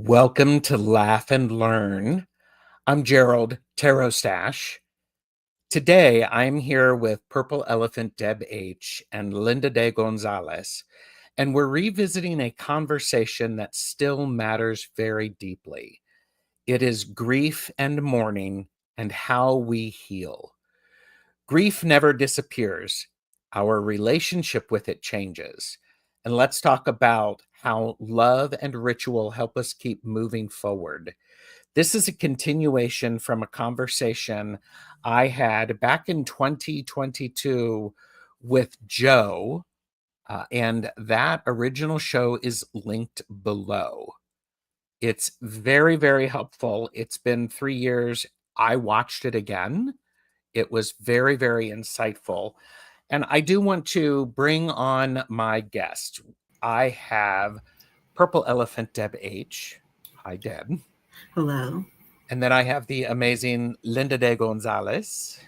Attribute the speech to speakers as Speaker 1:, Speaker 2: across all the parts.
Speaker 1: Welcome to Laugh and Learn. I'm Gerald, TarotStache. Today, I'm here with Purple Elephant Deb H and Linda de Gonzalez, and we're revisiting a conversation that still matters very deeply. It is grief and mourning and how we heal. Grief never disappears. Our relationship with it changes. And let's talk about how love and ritual help us keep moving forward. This is a continuation from a conversation I had back in 2022 with Joe, and that original show is linked below. It's very, very helpful. It's been 3 years. I watched it again. It was very, very insightful. And I do want to bring on my guest. I have Purple Elephant Deb H. Hi, Deb.
Speaker 2: Hello.
Speaker 1: And then I have the amazing Linda de Gonzalez.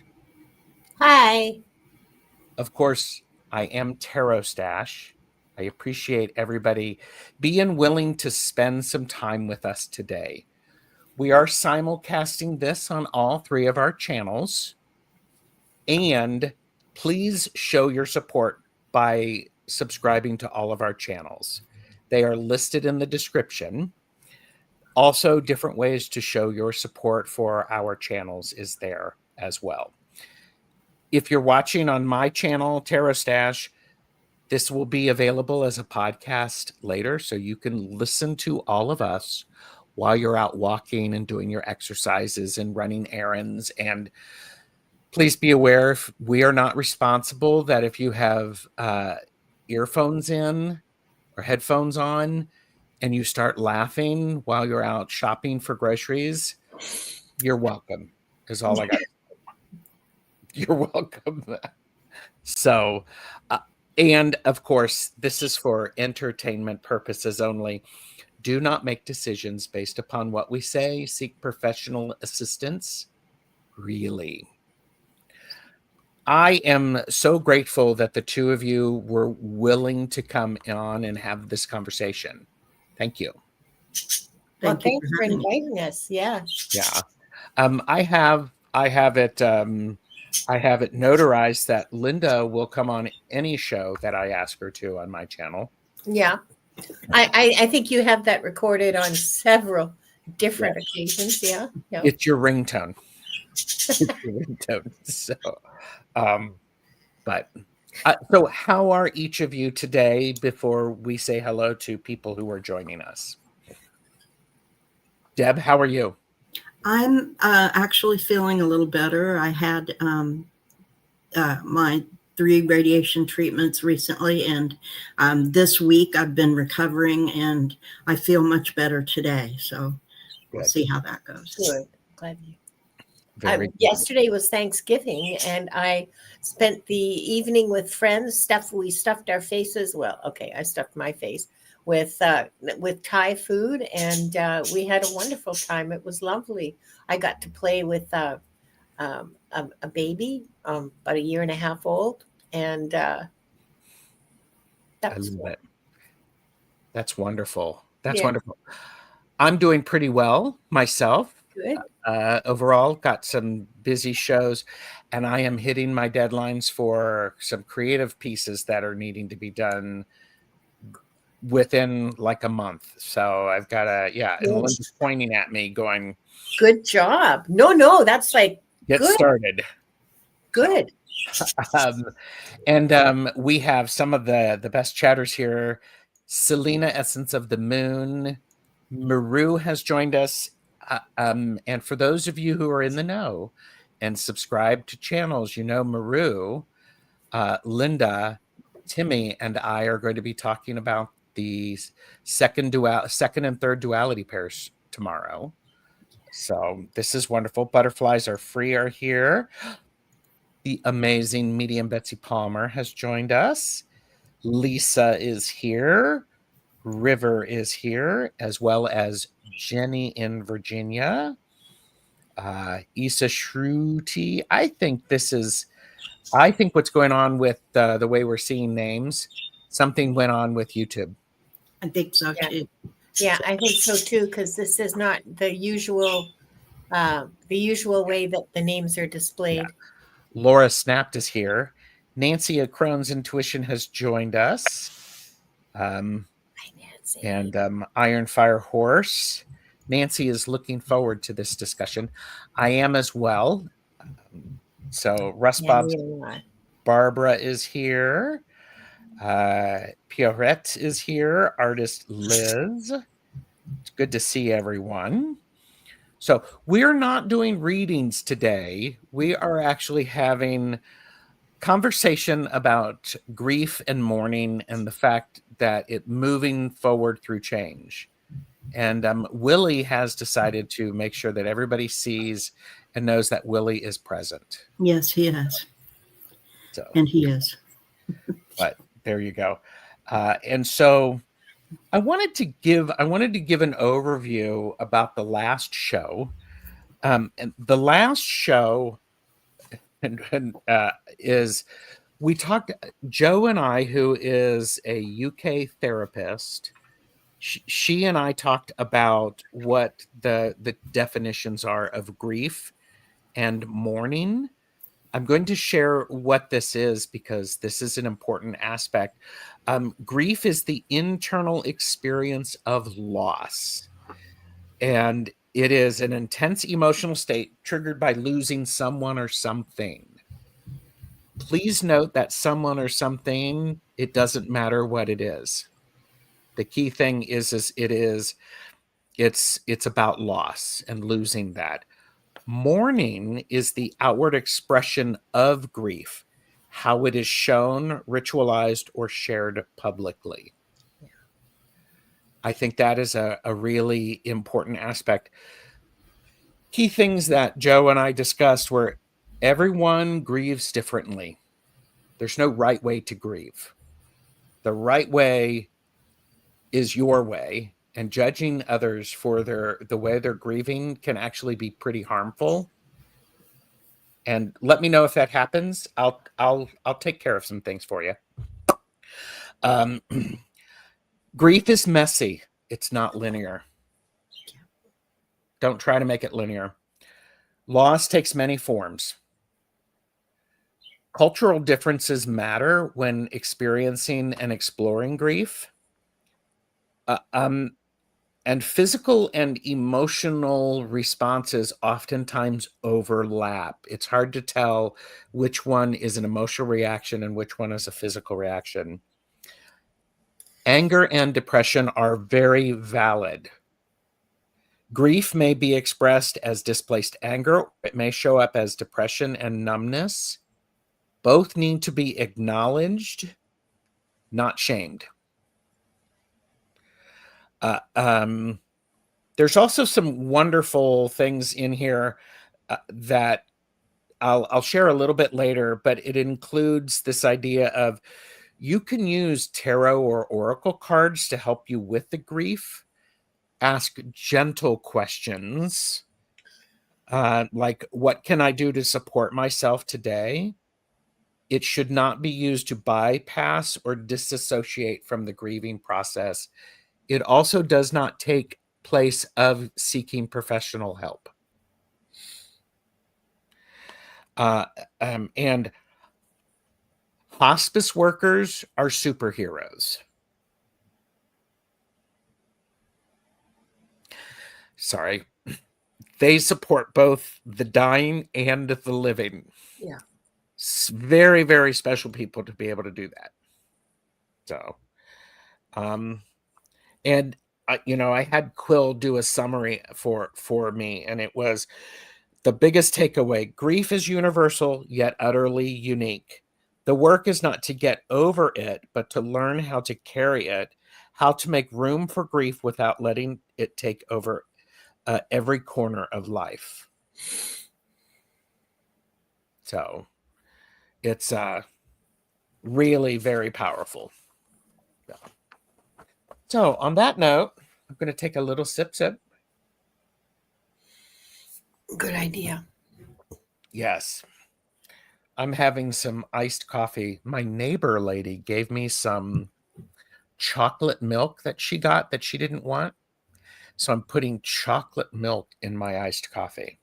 Speaker 3: Hi.
Speaker 1: Of course, I am TarotStache. I appreciate everybody being willing to spend some time with us today. We are simulcasting this on all 3 of our channels. And please show your support by subscribing to all of our channels. They are listed in the description. Also, different ways to show your support for our channels is there as well. If you're watching on my channel, TarotStache, this will be available as a podcast later, so you can listen to all of us while you're out walking and doing your exercises and running errands. And please be aware, if we are not responsible, that if you have earphones in or headphones on and you start laughing while you're out shopping for groceries, you're welcome, is all I got. You're welcome. So, and of course, this is for entertainment purposes only. Do not make decisions based upon what we say. Seek professional assistance. Really. I am so grateful that the 2 of you were willing to come on and have this conversation. Thank you.
Speaker 3: Thanks for inviting us. Yeah.
Speaker 1: Yeah. I have it notarized that Linda will come on any show that I ask her to on my channel.
Speaker 3: Yeah. I think you have that recorded on several different occasions. Yeah.
Speaker 1: It's your ringtone. It's your ringtone. So, so how are each of you today before we say hello to people who are joining us? Deb, how are you?
Speaker 2: I'm actually feeling a little better. I had my 3 radiation treatments recently, and this week I've been recovering, and I feel much better today. So we'll see how that goes.
Speaker 3: Good. Glad you. Yesterday was Thanksgiving, and I spent the evening with friends. We stuffed our faces. Well, okay, I stuffed my face with Thai food, and we had a wonderful time. It was lovely. I got to play with a baby, about 1.5 years old, and that was fun.
Speaker 1: That's wonderful. That's wonderful. I'm doing pretty well myself.
Speaker 3: Good.
Speaker 1: Overall, got some busy shows, and I am hitting my deadlines for some creative pieces that are needing to be done within like a month. So I've got and Melinda's pointing at me going,
Speaker 3: good job. No, that's like
Speaker 1: get started.
Speaker 3: Good.
Speaker 1: And we have some of the best chatters here. Selena, Essence of the Moon. Maru has joined us. And for those of you who are in the know and subscribe to channels, you know Maru, Linda, Timmy, and I are going to be talking about the second and third duality pairs tomorrow. So this is wonderful. Butterflies Are Free are here. The amazing medium Betsy Palmer has joined us. Lisa is here. River is here, as well as Jenny in Virginia. Isa Shruti. I think what's going on with the way we're seeing names, something went on with YouTube.
Speaker 2: I think so too.
Speaker 3: Yeah, I think so too, because this is not the usual way that the names are displayed.
Speaker 1: Yeah. Laura Snapped is here. Nancy of Crohn's Intuition has joined us.
Speaker 3: Hi, Nancy.
Speaker 1: And Iron Fire Horse. Nancy is looking forward to this discussion. I am as well. So Russ Bob's Barbara is here. Pierrette is here. Artist Liz. It's good to see everyone. So we're not doing readings today. We are actually having conversation about grief and mourning and the fact that it moving forward through change. And Willie has decided to make sure that everybody sees and knows that Willie is present.
Speaker 2: Yes, he is.
Speaker 1: So,
Speaker 2: and he is.
Speaker 1: But there you go. And so I wanted to give an overview about the last show. And the last show is we talked, Joe and I, who is a UK therapist, she and I talked about what the definitions are of grief and mourning. I'm going to share what this is because this is an important aspect. Grief is the internal experience of loss, and it is an intense emotional state triggered by losing someone or something. Please note that someone or something, it doesn't matter what it is. The key thing is it's about loss and losing that. Mourning is the outward expression of grief, how it is shown, ritualized, or shared publicly. Yeah. I think that is a really important aspect. Key things that Joe and I discussed were everyone grieves differently. There's no right way to grieve. The right way is your way, and judging others for the way they're grieving can actually be pretty harmful. And let me know if that happens. I'll take care of some things for you. Grief is messy. It's not linear. Don't try to make it linear. Loss takes many forms. Cultural differences matter when experiencing and exploring grief. And physical and emotional responses oftentimes overlap. It's hard to tell which one is an emotional reaction and which one is a physical reaction. Anger and depression are very valid. Grief may be expressed as displaced anger. It may show up as depression and numbness. Both need to be acknowledged, not shamed. There's also some wonderful things in here that I'll share a little bit later, but it includes this idea of you can use tarot or oracle cards to help you with the grief. Ask gentle questions like, what can I do to support myself today? It should not be used to bypass or disassociate from the grieving process. It also does not take place of seeking professional help. And hospice workers are superheroes. Sorry. They support both the dying and the living.
Speaker 3: Yeah.
Speaker 1: Very, very special people to be able to do that. So, and I had Quill do a summary for me, and it was the biggest takeaway. Grief is universal, yet utterly unique. The work is not to get over it, but to learn how to carry it, how to make room for grief without letting it take over every corner of life. So it's really very powerful. So on that note, I'm going to take a little sip.
Speaker 3: Good idea.
Speaker 1: Yes. I'm having some iced coffee. My neighbor lady gave me some chocolate milk that she got that she didn't want. So I'm putting chocolate milk in my iced coffee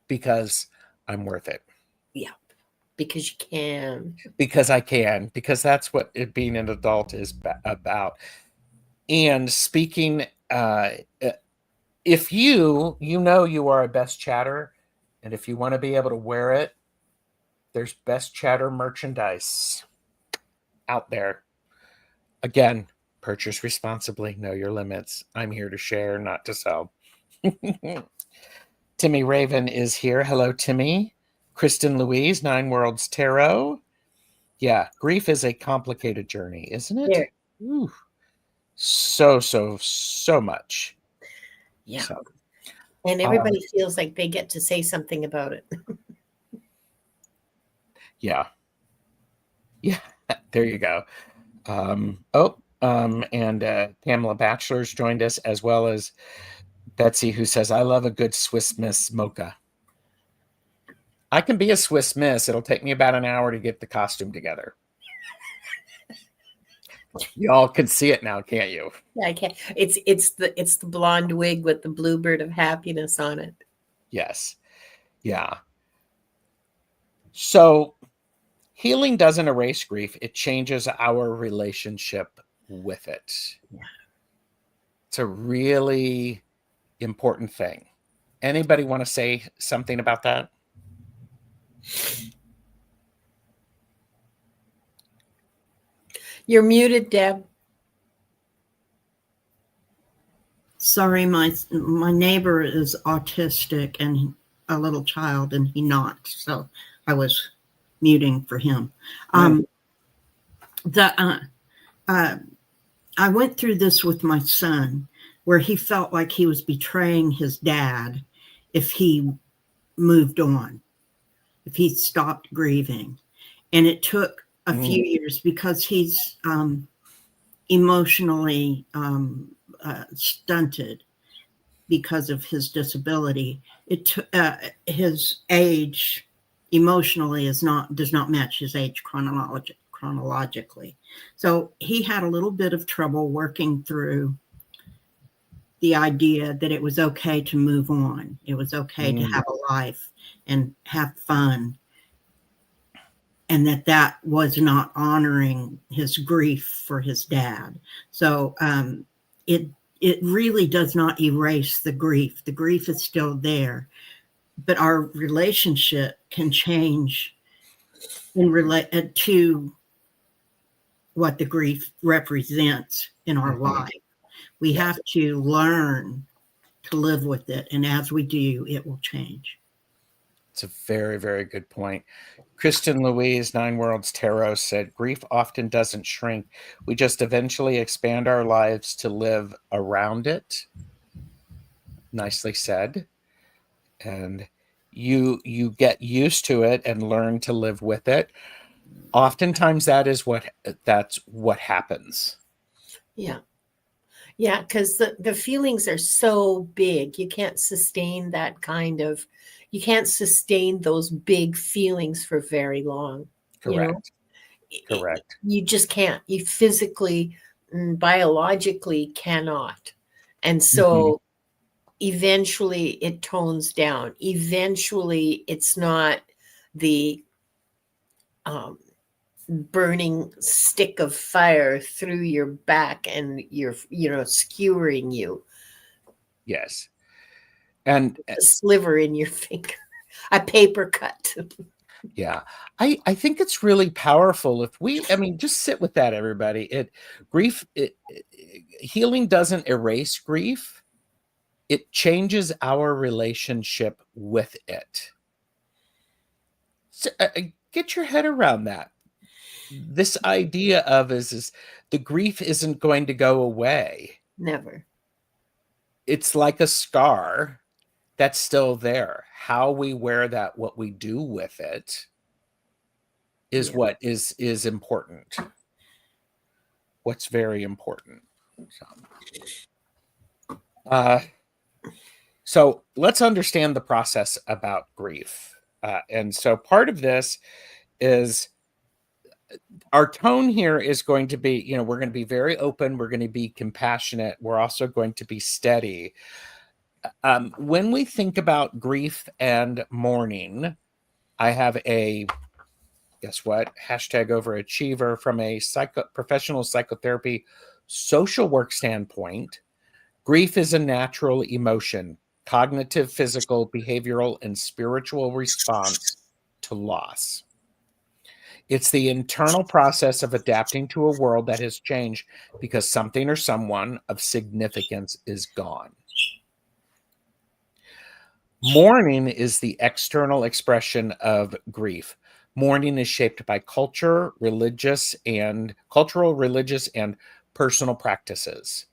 Speaker 1: because I'm worth it.
Speaker 3: Yeah, because you can.
Speaker 1: Because I can. Because that's what being an adult is about. And speaking, if you are a best chatter, and if you want to be able to wear it, there's best chatter merchandise out there. Again, purchase responsibly, know your limits. I'm here to share, not to sell. Timmy Raven is here. Hello, Timmy. Kristen Louise, Nine Worlds Tarot. Yeah, grief is a complicated journey, isn't it?
Speaker 3: There.
Speaker 1: Ooh, so much.
Speaker 3: Yeah.
Speaker 1: So,
Speaker 3: and everybody feels like they get to say something about it.
Speaker 1: Yeah. There you go. And Pamela Batchelor's joined us, as well as Betsy, who says, I love a good Swiss Miss mocha. I can be a Swiss Miss. It'll take me about an hour to get the costume together. Y'all can see it now, can't you?
Speaker 3: Yeah, I can't. It's the blonde wig with the bluebird of happiness on it.
Speaker 1: Yes. Yeah. So healing doesn't erase grief. It changes our relationship with it.
Speaker 3: Yeah.
Speaker 1: It's a really important thing. Anybody want to say something about that?
Speaker 3: You're muted, Deb.
Speaker 2: Sorry, my neighbor is autistic and a little child, and he not. So I was muting for him. I went through this with my son, where he felt like he was betraying his dad if he moved on, if he stopped grieving. And it took a few years because he's emotionally stunted because of his disability. His age emotionally does not match his age chronologically. So he had a little bit of trouble working through the idea that it was okay to move on. It was okay to have a life and have fun. And that was not honoring his grief for his dad. So it really does not erase the grief. The grief is still there, but our relationship can change in relate to what the grief represents in our life. We have to learn to live with it, and as we do, it will change.
Speaker 1: It's a very, very good point. Kristen Louise, Nine Worlds Tarot, said, grief often doesn't shrink. We just eventually expand our lives to live around it. Nicely said. And you get used to it and learn to live with it. Oftentimes that's what happens.
Speaker 3: Yeah. Yeah, because the feelings are so big. You can't sustain you can't sustain those big feelings for very long.
Speaker 1: Correct. Correct.
Speaker 3: You just can't. You physically, biologically cannot. And so eventually it tones down. Eventually it's not the burning stick of fire through your back and you're skewering you.
Speaker 1: Yes. And
Speaker 3: a sliver in your finger, a paper cut.
Speaker 1: Yeah. I think it's really powerful if just sit with that, everybody. Healing doesn't erase grief. It changes our relationship with it. So, get your head around that. This idea of is the grief isn't going to go away.
Speaker 3: Never.
Speaker 1: It's like a scar that's still there. How we wear that, what we do with it, is what is important. What's very important. So let's understand the process about grief. And so part of this is our tone here is going to be, we're going to be very open. We're going to be compassionate. We're also going to be steady. When we think about grief and mourning, I have a, guess what, #overachiever from a professional psychotherapy social work standpoint. Grief is a natural emotion, cognitive, physical, behavioral, and spiritual response to loss. It's the internal process of adapting to a world that has changed because something or someone of significance is gone. Mourning is the external expression of grief. Mourning is shaped by cultural, religious, and personal practices.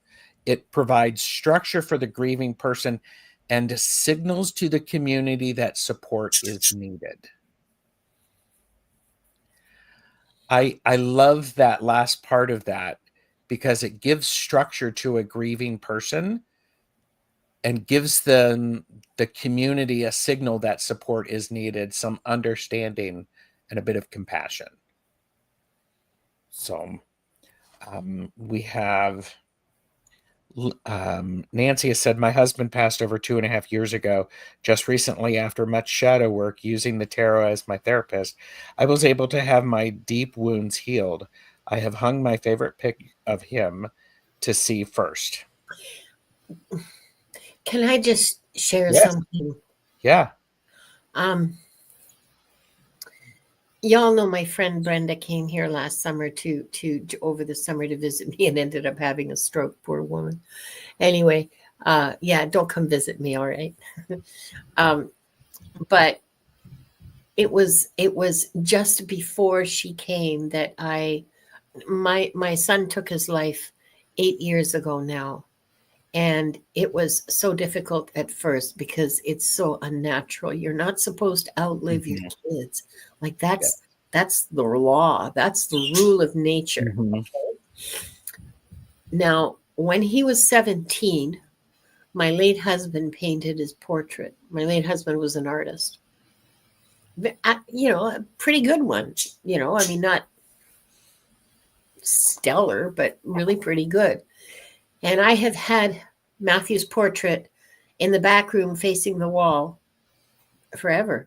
Speaker 1: It provides structure for the grieving person and signals to the community that support is needed. I love that last part of that because it gives structure to a grieving person and gives them, the community, a signal that support is needed, some understanding, and a bit of compassion. So we have Nancy has said, my husband passed over 2.5 years ago. Just recently, after much shadow work using the tarot as my therapist, I was able to have my deep wounds healed. I have hung my favorite pic of him to see first.
Speaker 3: Can I just share
Speaker 1: Yes.
Speaker 3: something?
Speaker 1: Yeah.
Speaker 3: Y'all know my friend Brenda came here last summer to over the summer to visit me and ended up having a stroke. Poor woman. Anyway, yeah, don't come visit me, all right? But it was just before she came that my son took his life 8 years ago now. And it was so difficult at first because it's so unnatural. You're not supposed to outlive your kids. Like that's the law. That's the rule of nature. Okay? Now, when he was 17, my late husband painted his portrait. My late husband was an artist. A pretty good one. I mean, not stellar, but really pretty good. And I have had Matthew's portrait in the back room facing the wall forever,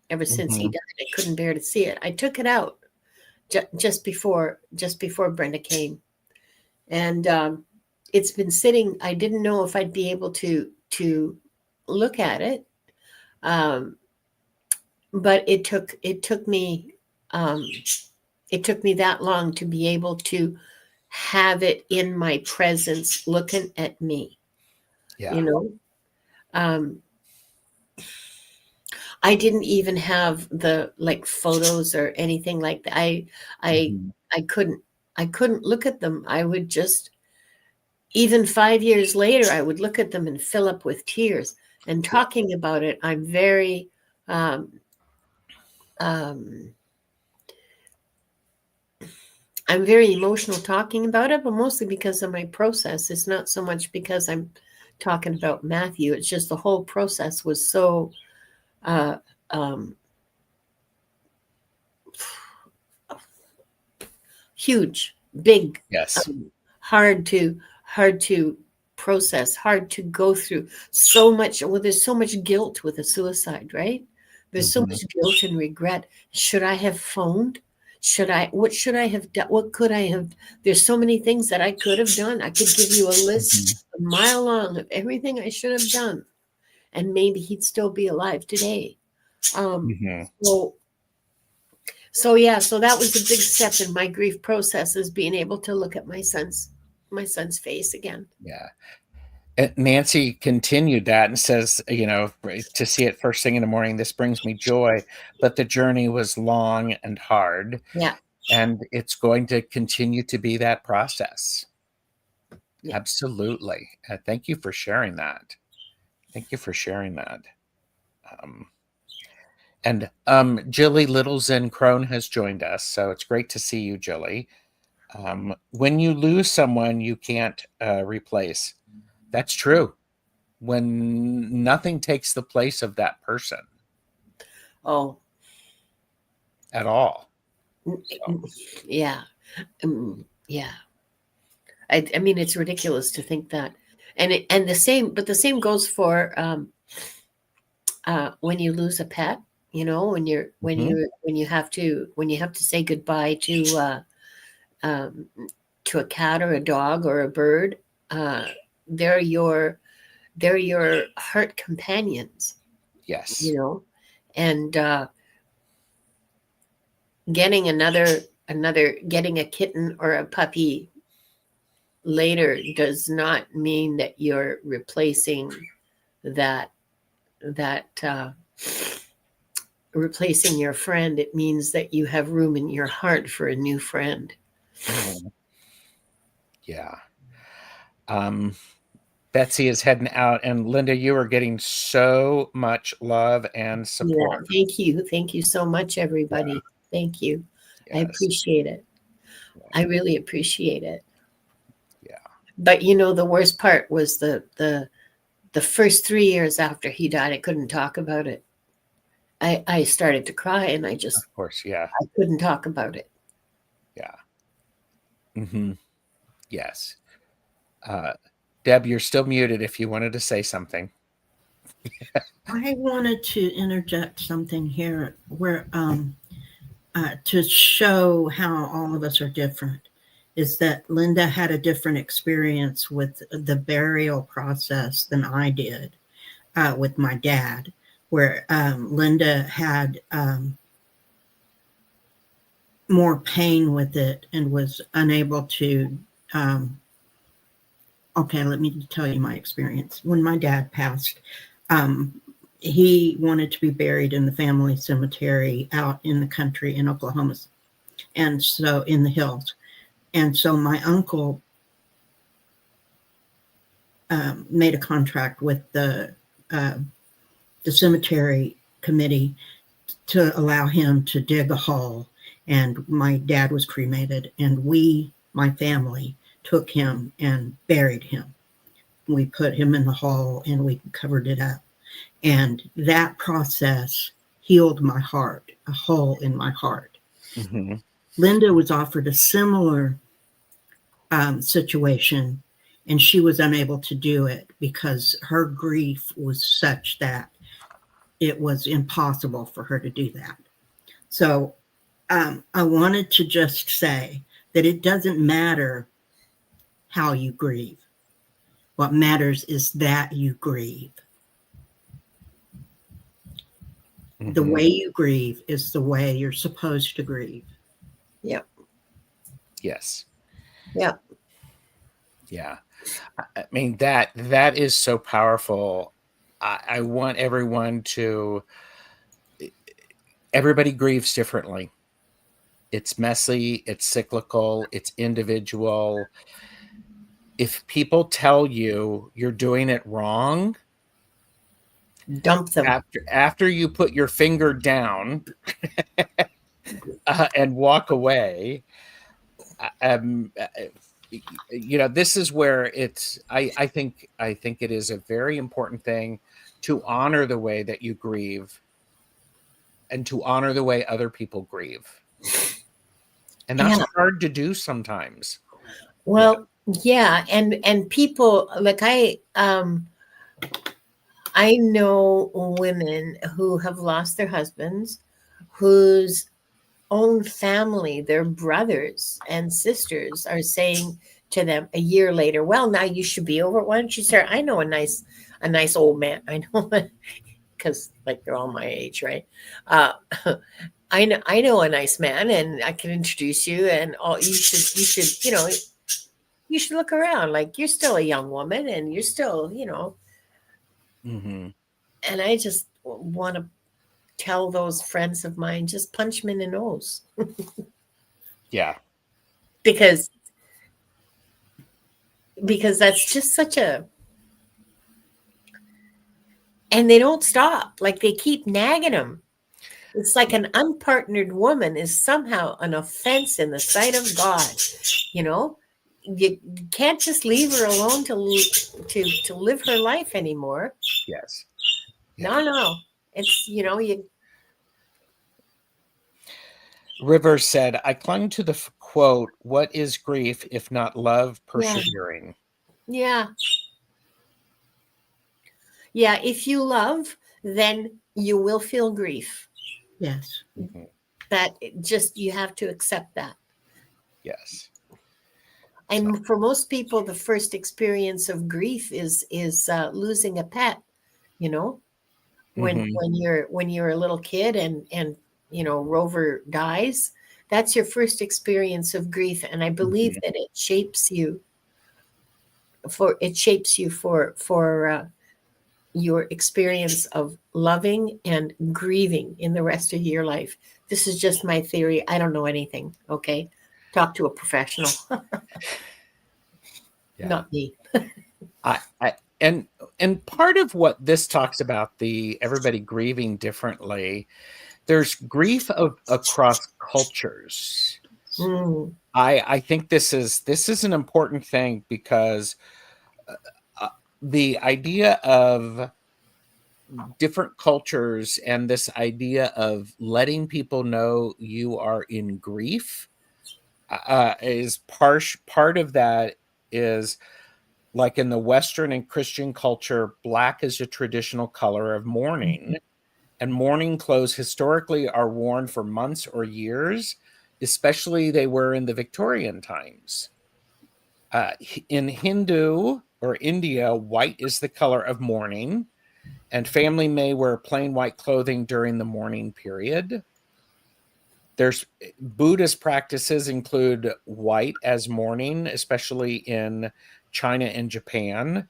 Speaker 3: ever since he died. I couldn't bear to see it. I took it out just before Brenda came. And it's been sitting. I didn't know if I'd be able to look at it. But it took me that long to be able to have it in my presence looking at me.
Speaker 1: Yeah.
Speaker 3: I didn't even have the photos or anything like that. I couldn't look at them. I would just, even 5 years later, I would look at them and fill up with tears. And talking about it, I'm very I'm very emotional talking about it, but mostly because of my process. It's not so much because I'm talking about Matthew. It's just the whole process was so huge, big,
Speaker 1: Yes.
Speaker 3: hard to process, hard to go through. So much. Well, there's so much guilt with a suicide, right? There's so much guilt and regret. Should I have phoned? What should I have done? What could I have? There's so many things that I could have done. I could give you a list a mile long of everything I should have done. And maybe he'd still be alive today. So that was a big step in my grief process, is being able to look at my son's face again.
Speaker 1: Yeah. Nancy continued that and says, to see it first thing in the morning, this brings me joy, but the journey was long and hard.
Speaker 3: Yeah.
Speaker 1: And it's going to continue to be that process.
Speaker 3: Yeah.
Speaker 1: Absolutely. Thank you for sharing that. And Jilly Littleson Crone has joined us. So it's great to see you, Jilly. When you lose someone you can't replace, that's true. When nothing takes the place of that person.
Speaker 3: Oh.
Speaker 1: At all. So,
Speaker 3: Yeah. Yeah. I mean, it's ridiculous to think that. And the same goes for when you lose a pet, you know, when you have to say goodbye to a cat or a dog or a bird. They're your heart companions,
Speaker 1: yes.
Speaker 3: you know, and getting getting a kitten or a puppy later does not mean that you're replacing that that replacing your friend. It means that you have room in your heart for a new friend.
Speaker 1: Mhm. Yeah. Betsy is heading out, and Linda, you are getting so much love and
Speaker 3: Yeah,
Speaker 1: support.
Speaker 3: thank you so much, everybody. Thank you. I
Speaker 1: Yes.
Speaker 3: appreciate it. I really appreciate it.
Speaker 1: Yeah.
Speaker 3: But you know, the worst part was the first 3 years after he died. I couldn't talk about it. I started to cry, and I
Speaker 1: Of course. Yeah.
Speaker 3: couldn't talk about it.
Speaker 1: Yeah. Yes. Deb, you're still muted if you wanted to say something.
Speaker 2: I wanted to interject something here where to show how all of us are different is that Linda had a different experience with the burial process than I did with my dad, where Linda had more pain with it and was unable to. Okay, let me tell you my experience. When my dad passed, um, he wanted to be buried in the family cemetery out in the country in Oklahoma, and so in the hills. And so my uncle made a contract with the cemetery committee to allow him to dig a hole. And my dad was cremated, and we, my family, took him and buried him. We put him in the hole and we covered it up. And that process healed my heart, a hole in my heart.
Speaker 1: Mm-hmm.
Speaker 2: Linda was offered a similar situation, and she was unable to do it because her grief was such that it was impossible for her to do that. So I wanted to just say that it doesn't matter how you grieve. What matters is that you grieve. The way you grieve is the way you're supposed to grieve.
Speaker 3: Yep.
Speaker 1: Yes.
Speaker 3: Yep.
Speaker 1: Yeah. I mean, that is so powerful. I want everyone to, everybody grieves differently. It's messy, it's cyclical, it's individual. If people tell you you're doing it wrong,
Speaker 3: Dump them.
Speaker 1: after you put your finger down and walk away, you know, this is where it's, I think it is a very important thing to honor the way that you grieve and to honor the way other people grieve. And that's hard to do sometimes.
Speaker 3: Well, yeah, and people like I know women who have lost their husbands, whose own family, their brothers and sisters, are saying to them a year later, "Well, now you should be over. Why don't you start? I know a nice old man. I know, because like they're all my age, right? I know a nice man, and I can introduce you. And all you should you know." You should look around. Like, you're still a young woman, and you're still, you know.
Speaker 1: Mm-hmm.
Speaker 3: And I just want to tell those friends of mine, just punch them in the nose.
Speaker 1: Yeah.
Speaker 3: because that's just such a, and they don't stop. Like, they keep nagging them. It's like an unpartnered woman is somehow an offense in the sight of God. You know, you can't just leave her alone to live her life anymore.
Speaker 1: Yes.
Speaker 3: Yeah. No, it's, you know,
Speaker 1: River said, I clung to the quote, what is grief if not love persevering?
Speaker 3: Yeah. Yeah. If you love, then you will feel grief.
Speaker 2: Yes.
Speaker 1: Mm-hmm.
Speaker 3: That just, you have to accept that.
Speaker 1: Yes.
Speaker 3: And for most people, the first experience of grief is losing a pet. You know, when you're a little kid and Rover dies, that's your first experience of grief. And I believe that it shapes you for your experience of loving and grieving in the rest of your life. This is just my theory. I don't know anything. Okay. Talk to a professional. Not me.
Speaker 1: And part of what this talks about, the everybody grieving differently, there's grief across cultures. I think this is an important thing, because the idea of different cultures and this idea of letting people know you are in grief is part of that. Is like in the Western and Christian culture, black is a traditional color of mourning, and mourning clothes historically are worn for months or years, especially they were in the Victorian times. In Hindu or India, white is the color of mourning, and family may wear plain white clothing during the mourning period. There's Buddhist practices include white as mourning, especially in China and Japan.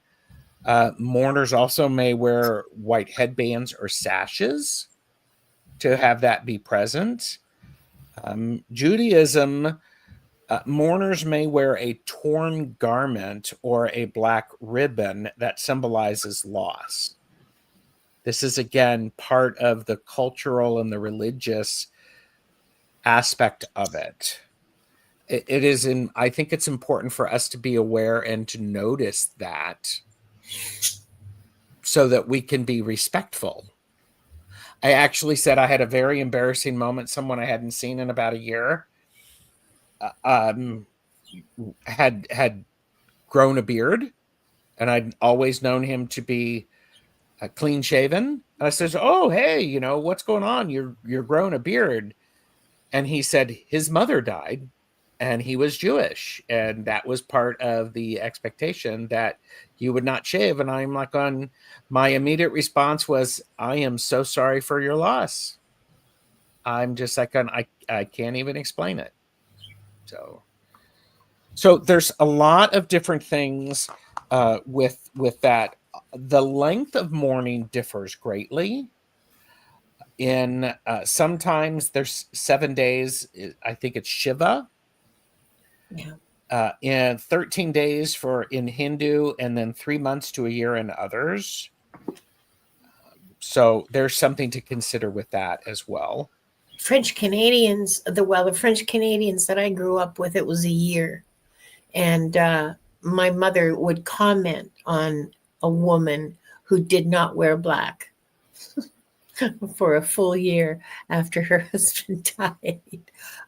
Speaker 1: Mourners also may wear white headbands or sashes to have that be present. Judaism, mourners may wear a torn garment or a black ribbon that symbolizes loss. This is, again, part of the cultural and the religious aspect of it. It is I think it's important for us to be aware and to notice that, so that we can be respectful. I actually said I had a very embarrassing moment. Someone I hadn't seen in about a year had grown a beard, and I'd always known him to be clean shaven. And I said, "Oh, hey, what's going on? You're growing a beard." And he said his mother died, and he was Jewish, and that was part of the expectation that you would not shave. And I'm like, my immediate response was, I am so sorry for your loss. I'm just like, I can't even explain it. So there's a lot of different things with that. The length of mourning differs greatly. In sometimes there's 7 days. I think it's Shiva.
Speaker 3: Yeah.
Speaker 1: And 13 days in Hindu, and then 3 months to a year in others. So there's something to consider with that as well.
Speaker 3: French Canadians, the French Canadians that I grew up with, it was a year. And my mother would comment on a woman who did not wear black for a full year after her husband died.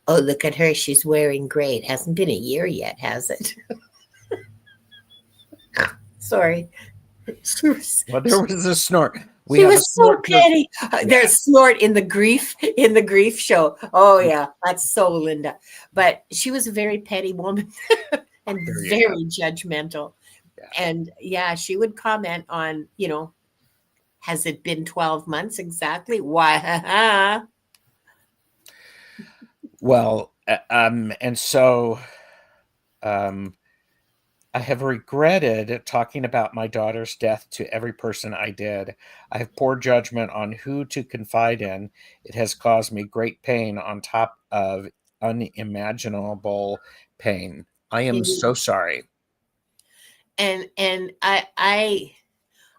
Speaker 3: Oh, look at her. She's wearing gray. It hasn't been a year yet, has it? Sorry.
Speaker 1: Well, there was a snort.
Speaker 3: She was so petty. There's snort in the grief show. Oh, yeah. That's so Linda. But she was a very petty woman and very judgmental. Yeah. And yeah, she would comment on, has it been 12 months exactly? Why?
Speaker 1: Well, and so I have regretted talking about my daughter's death to every person I did. I have poor judgment on who to confide in. It has caused me great pain on top of unimaginable pain. I am so sorry.
Speaker 3: And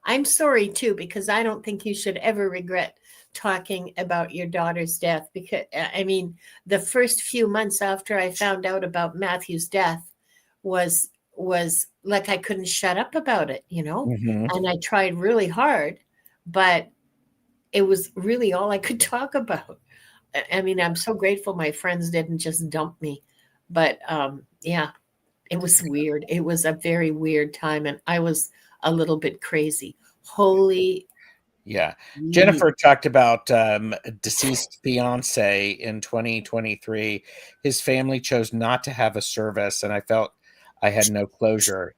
Speaker 3: I'm sorry too, because I don't think you should ever regret talking about your daughter's death, because I mean, the first few months after I found out about Matthew's death was like I couldn't shut up about it, and I tried really hard, but it was really all I could talk about. I mean, I'm so grateful my friends didn't just dump me. But yeah, it was weird. It was a very weird time, and I was a little bit crazy. Holy.
Speaker 1: Yeah. Jennifer talked about a deceased fiance in 2023. His family chose not to have a service, and I felt I had no closure.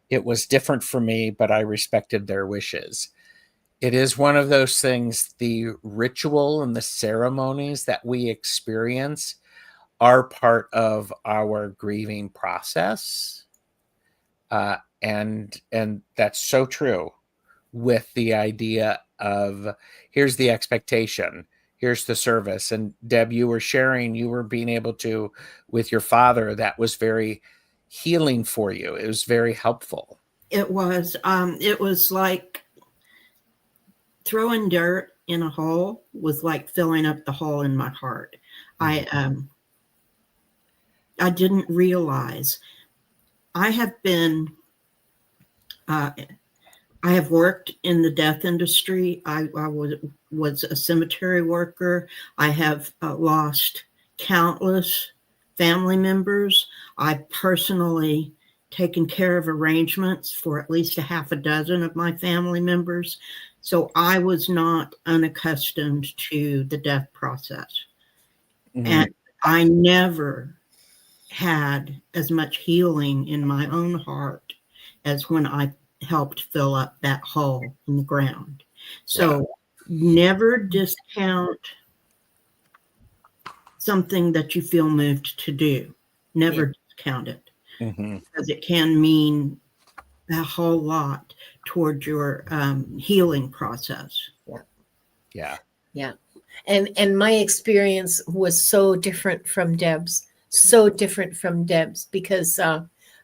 Speaker 1: It was different for me, but I respected their wishes. It is one of those things, the ritual and the ceremonies that we experience are part of our grieving process. And that's so true, with the idea of here's the expectation, here's the service. And Deb, you were sharing, you were being able to, with your father, that was very healing for you. It was very helpful.
Speaker 2: It was like throwing dirt in a hole was like filling up the hole in my heart. I didn't realize I have worked in the death industry. I was a cemetery worker. I have lost countless family members. I personally taken care of arrangements for at least a half a dozen of my family members. So I was not unaccustomed to the death process. Mm-hmm. And I never had as much healing in my own heart as when I helped fill up that hole in the ground. So never discount something that you feel moved to do. Never discount it. Mm-hmm. Because it can mean a whole lot toward your healing process.
Speaker 3: Yeah. And my experience was so different from Deb's. Because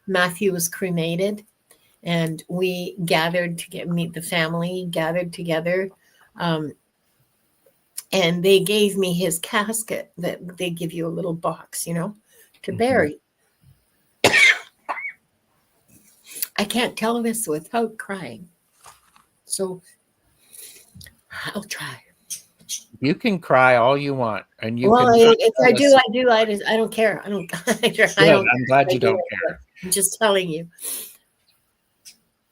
Speaker 3: Matthew was cremated, and we gathered to meet the family, gathered together. And they gave me his casket that they give you a little box, to bury. I can't tell this without crying. So I'll try.
Speaker 1: You can cry all you want, and you.
Speaker 3: Well, if I do. I don't care. I don't.
Speaker 1: I'm glad you don't care.
Speaker 3: I'm just telling you.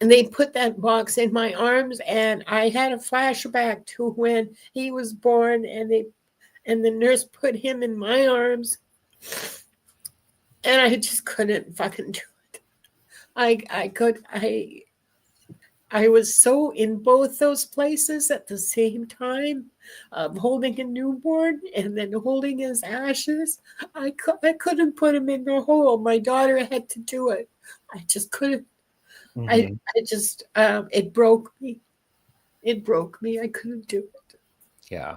Speaker 3: And they put that box in my arms, and I had a flashback to when he was born, and the nurse put him in my arms, and I just couldn't fucking do it. I was so in both those places at the same time, holding a newborn and then holding his ashes. I couldn't put him in the hole. My daughter had to do it. I just couldn't. Mm-hmm. It broke me. It broke me. I couldn't do it.
Speaker 1: Yeah.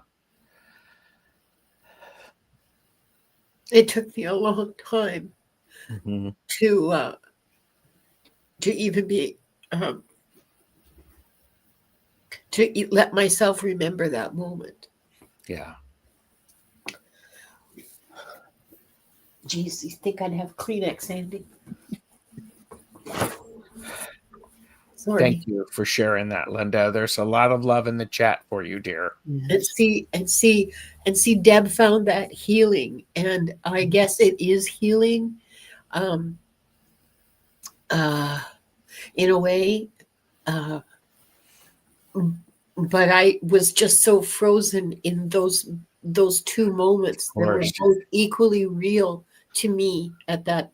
Speaker 3: It took me a long time to even be to let myself remember that moment.
Speaker 1: Yeah.
Speaker 3: Geez, you think I'd have Kleenex handy? Sorry.
Speaker 1: Thank you for sharing that, Linda. There's a lot of love in the chat for you, dear.
Speaker 3: And see, Deb found that healing, and I guess it is healing, in a way. But I was just so frozen in those two moments that were both equally real to me at that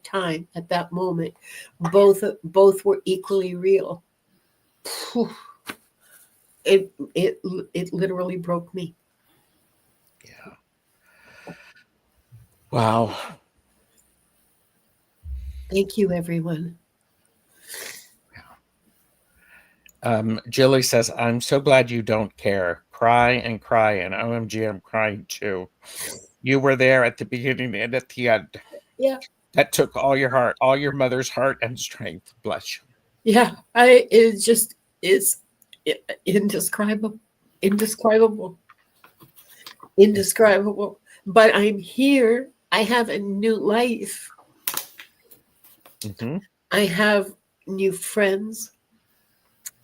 Speaker 3: time, at that moment. Both were equally real. It literally broke me.
Speaker 1: Yeah. Wow.
Speaker 3: Thank you, everyone.
Speaker 1: Jilly says, I'm so glad you don't care. Cry and cry, and OMG, I'm crying too. You were there at the beginning and at the end.
Speaker 3: Yeah.
Speaker 1: That took all your heart, all your mother's heart and strength. Bless you.
Speaker 3: Yeah. It's indescribable. But I'm here. I have a new life.
Speaker 1: Mm-hmm.
Speaker 3: I have new friends.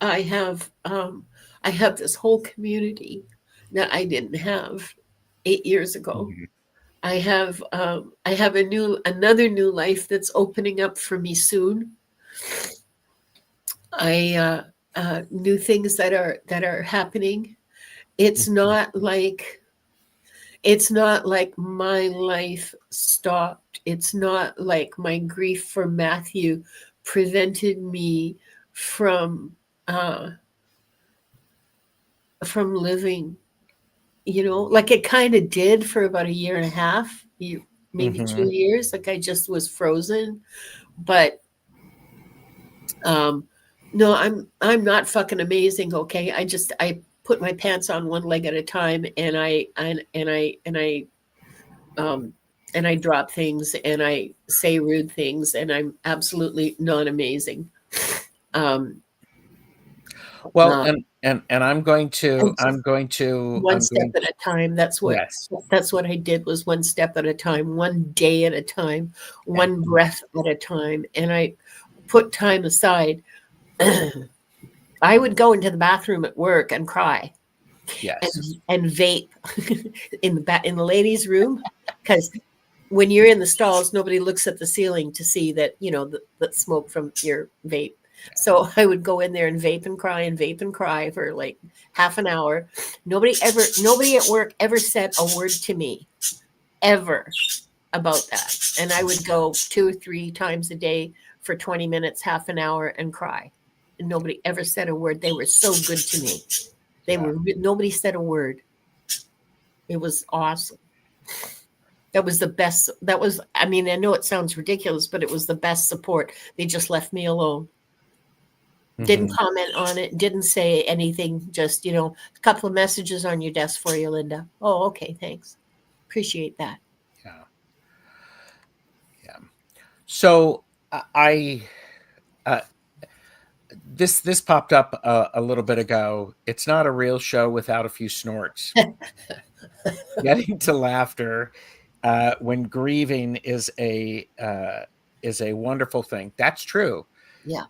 Speaker 3: I have this whole community that I didn't have 8 years ago.
Speaker 1: Mhm.
Speaker 3: I have another new life that's opening up for me soon. I new things that are happening. It's not like my life stopped. It's not like my grief for Matthew prevented me from living. Like it kind of did for about a year and a half, maybe 2 years. Like I just was frozen. But no, I'm not fucking amazing. Okay, I put my pants on one leg at a time, and I drop things, and I say rude things, and I'm absolutely not amazing.
Speaker 1: Well,
Speaker 3: No.
Speaker 1: and I'm going to
Speaker 3: One step at a time. That's what I did, was one step at a time, one day at a time, one breath at a time, and I put time aside. I would go into the bathroom at work and cry.
Speaker 1: Yes.
Speaker 3: And vape in the ladies' room, because when you're in the stalls, nobody looks at the ceiling to see that the smoke from your vape. So I would go in there and vape and cry for like half an hour. Nobody at work ever said a word to me ever about that. And I would go 2 or 3 times a day for 20 minutes, half an hour, and cry. And nobody ever said a word. They were so good to me. Nobody said a word. It was awesome. That was the best. I know it sounds ridiculous, but it was the best support. They just left me alone. Didn't comment on it, didn't say anything, just, a couple of messages on your desk for you, Linda. Oh, okay, thanks. Appreciate that.
Speaker 1: Yeah. Yeah. So this popped up a little bit ago. It's not a real show without a few snorts. Getting to laughter when grieving is a wonderful thing. That's true.
Speaker 3: Yeah.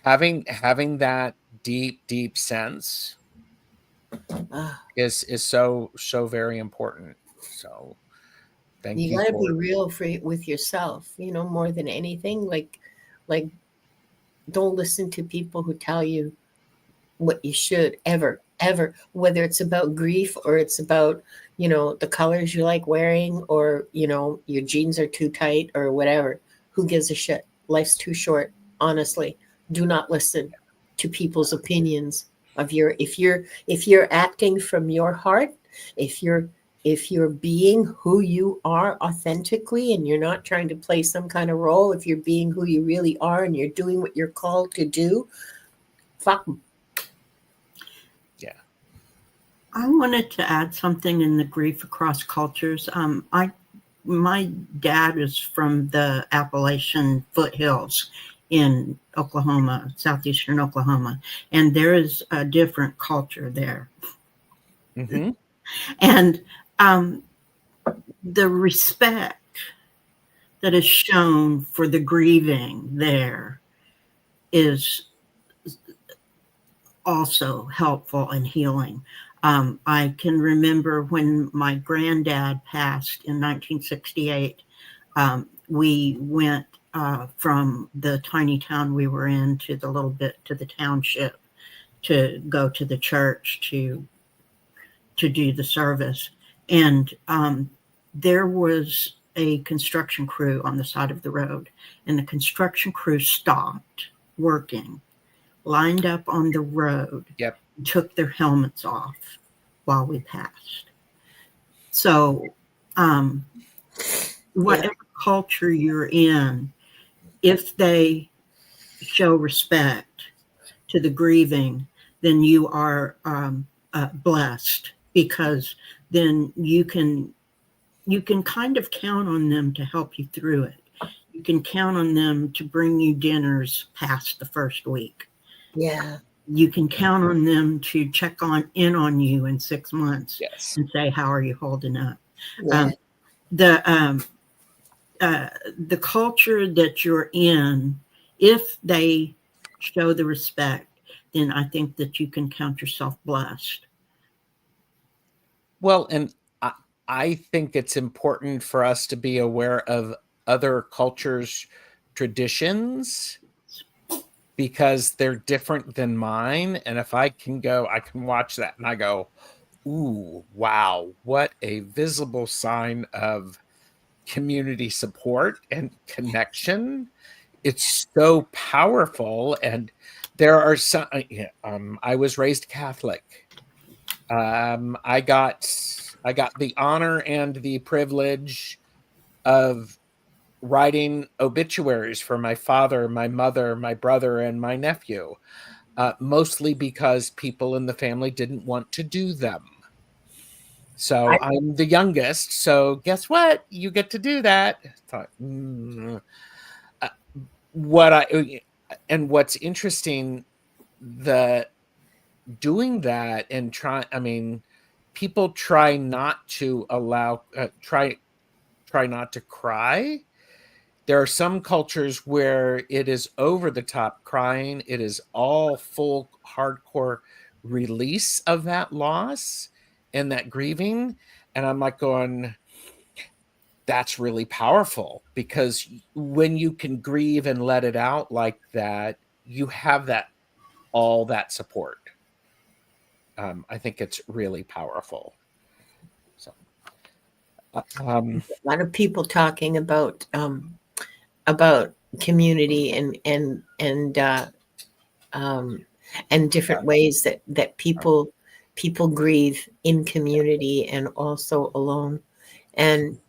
Speaker 1: Having that deep sense is so very important. So thank you.
Speaker 3: You got to be real with yourself, more than anything. Like don't listen to people who tell you what you should ever, whether it's about grief or it's about, the colors you like wearing, or, your jeans are too tight or whatever. Who gives a shit? Life's too short. Honestly, do not listen to people's opinions of if you're acting from your heart, if you're being who you are authentically, and you're not trying to play some kind of role, if you're being who you really are and you're doing what you're called to do, fuck them.
Speaker 1: Yeah.
Speaker 2: I wanted to add something in the grief across cultures. My dad is from the Appalachian foothills in Oklahoma, southeastern Oklahoma, and there is a different culture there. And the respect that is shown for the grieving there is also helpful and healing. I can remember when my granddad passed in 1968, we went from the tiny town we were in to the township to go to the church to do the service. And there was a construction crew on the side of the road, and the construction crew stopped working, lined up on the road, took their helmets off while we passed. So whatever culture you're in, if they show respect to the grieving, then you are blessed, because then you can kind of count on them to help you through it. You can count on them to bring you dinners past the first week.
Speaker 3: Yeah.
Speaker 2: You can count on them to check in on you in 6 months and say, how are you holding up?
Speaker 3: Yeah.
Speaker 2: The culture that you're in, if they show the respect, then I think that you can count yourself blessed.
Speaker 1: Well, and I think it's important for us to be aware of other cultures' traditions because they're different than mine. And if I can watch that and I go, ooh, wow, what a visible sign of community support and connection. It's so powerful. And there are some, I was raised Catholic. I got the honor and the privilege of writing obituaries for my father, my mother, my brother, and my nephew, mostly because people in the family didn't want to do them. So I'm the youngest. So guess what? You get to do that. I thought, what's interesting, the doing that and people try not to try not to cry. There are some cultures where it is over the top crying. It is all full hardcore release of that loss and that grieving. And I'm like going, that's really powerful, because when you can grieve and let it out like that, you have all that support. I think it's really powerful. So,
Speaker 3: a lot of people talking about community and different ways that people grieve in community and also alone. And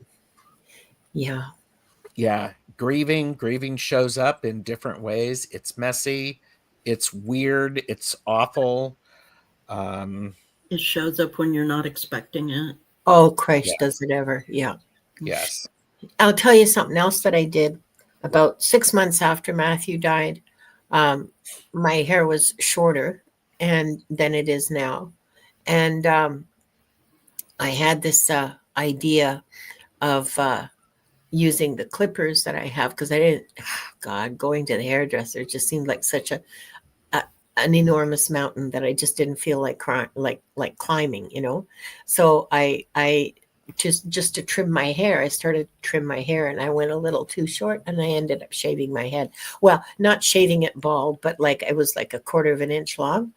Speaker 1: yeah, grieving shows up in different ways. It's messy, it's weird, it's awful.
Speaker 2: It shows up when you're not expecting it.
Speaker 3: Oh, Christ, does it ever? Yeah.
Speaker 1: Yes.
Speaker 3: I'll tell you something else that I did. About 6 months after Matthew died, my hair was shorter than it is now. And I had this idea of using the clippers that I have, because I didn't, going to the hairdresser just seemed like such an enormous mountain that I just didn't feel like climbing, So I just to trim my hair, I started to trim my hair, and I went a little too short, and I ended up shaving my head. Well, not shaving it bald, but it was like a 1/4 of an inch long.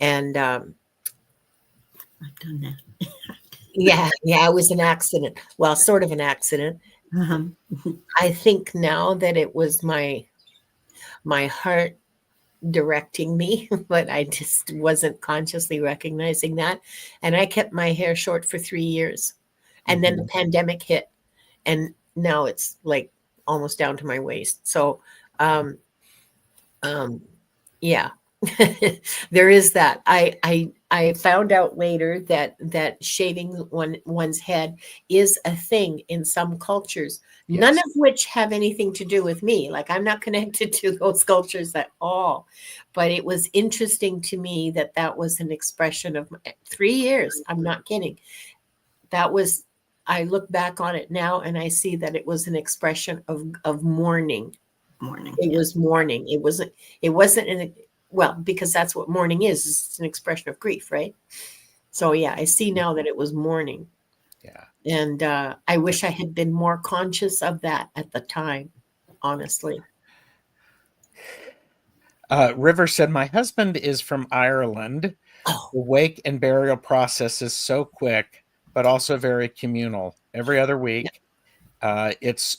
Speaker 3: And
Speaker 2: I've done that.
Speaker 3: yeah, it was an accident. Well, sort of an accident. I think now that it was my heart directing me, but I just wasn't consciously recognizing that. And I kept my hair short for 3 years. And then the pandemic hit, and now it's like almost down to my waist. So, yeah, there is that. I found out later that shaving one's head is a thing in some cultures, none of which have anything to do with me. Like, I'm not connected to those cultures at all. But it was interesting to me that was an expression of 3 years. I'm not kidding. I look back on it now and I see that it was an expression of mourning. It was mourning. It wasn't because that's what mourning is. It's an expression of grief, right? So yeah, I see now that it was mourning.
Speaker 1: Yeah.
Speaker 3: And I wish I had been more conscious of that at the time, honestly.
Speaker 1: River said, my husband is from Ireland.
Speaker 3: Oh.
Speaker 1: The wake and burial process is so quick, but also very communal. Every other week, it's,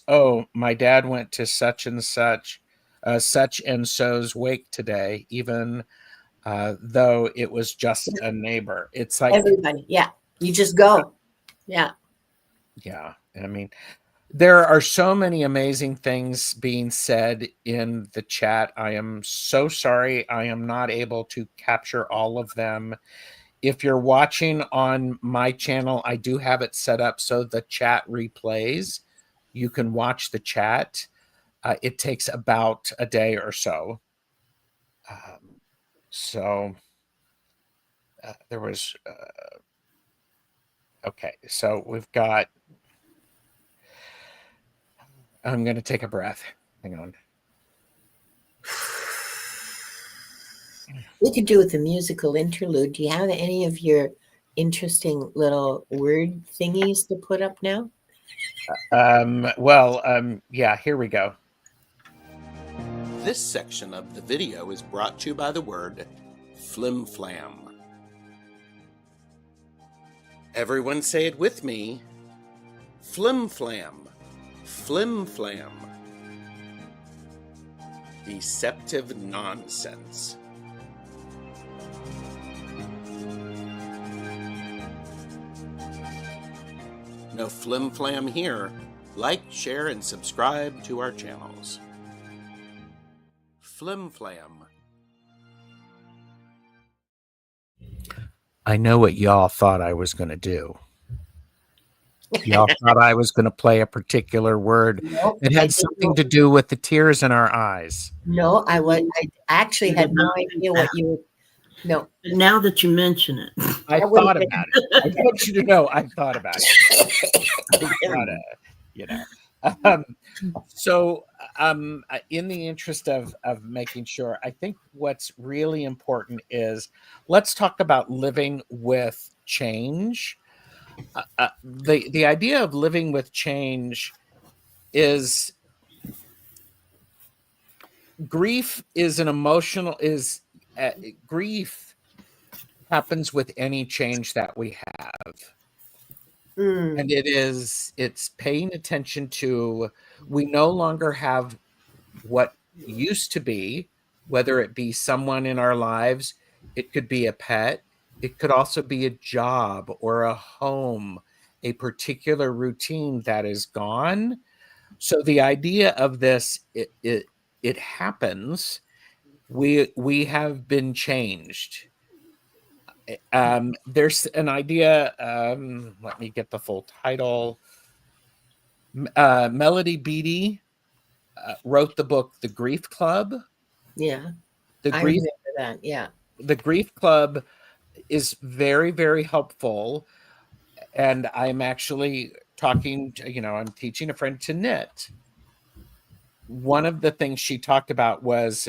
Speaker 1: my dad went to such and such and so's wake today, even though it was just a neighbor. It's like
Speaker 3: everybody. Yeah. You just go. Yeah.
Speaker 1: Yeah. I mean, there are so many amazing things being said in the chat. I am so sorry I am not able to capture all of them. If you're watching on my channel, I do have it set up so the chat replays. You can watch the chat. It takes about a day or so. There was... okay, so we've got... I'm going to take a breath. Hang on.
Speaker 3: We could do with a musical interlude. Do you have any of your interesting little word thingies to put up now?
Speaker 1: Yeah, here we go. This section of the video is brought to you by the word flim-flam. Everyone say it with me. Flim-flam. Flim-flam. Deceptive nonsense. No flim-flam here. Like, share, and subscribe to our channels. Flim-flam. I know what y'all thought I was going to do. Y'all thought I was going to play a particular word.
Speaker 3: Nope,
Speaker 1: It had something to do with the tears in our eyes.
Speaker 3: No, I actually had no idea what you were. No.
Speaker 2: Now that you mention it,
Speaker 1: I thought about it. I want you to know I thought about it. So, in the interest of making sure, I think what's really important is let's talk about living with change. The idea of living with change is grief is an emotional grief happens with any change that we have. And it's paying attention to, we no longer have what used to be, whether it be someone in our lives, it could be a pet, it could also be a job or a home, a particular routine that is gone. So the idea of this, it happens. We have been changed. There's an idea, let me get the full title. Melody Beattie wrote the book The Grief Club.
Speaker 3: Yeah. I remember that. Yeah.
Speaker 1: The Grief Club is very, very helpful. And I'm actually talking, I'm teaching a friend to knit. One of the things she talked about was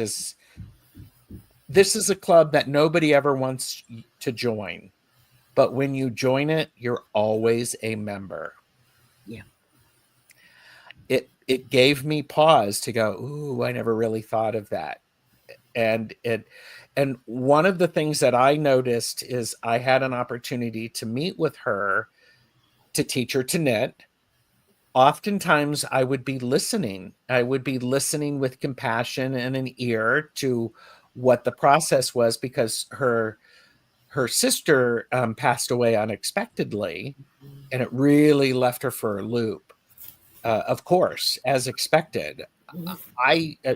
Speaker 1: this is a club that nobody ever wants to join. But when you join it, you're always a member.
Speaker 3: Yeah.
Speaker 1: It gave me pause to go, ooh, I never really thought of that. And one of the things that I noticed is I had an opportunity to meet with her to teach her to knit. Oftentimes I would be listening. I would be listening with compassion and an ear to what the process was, because her sister passed away unexpectedly, and it really left her for a loop. Of course, as expected.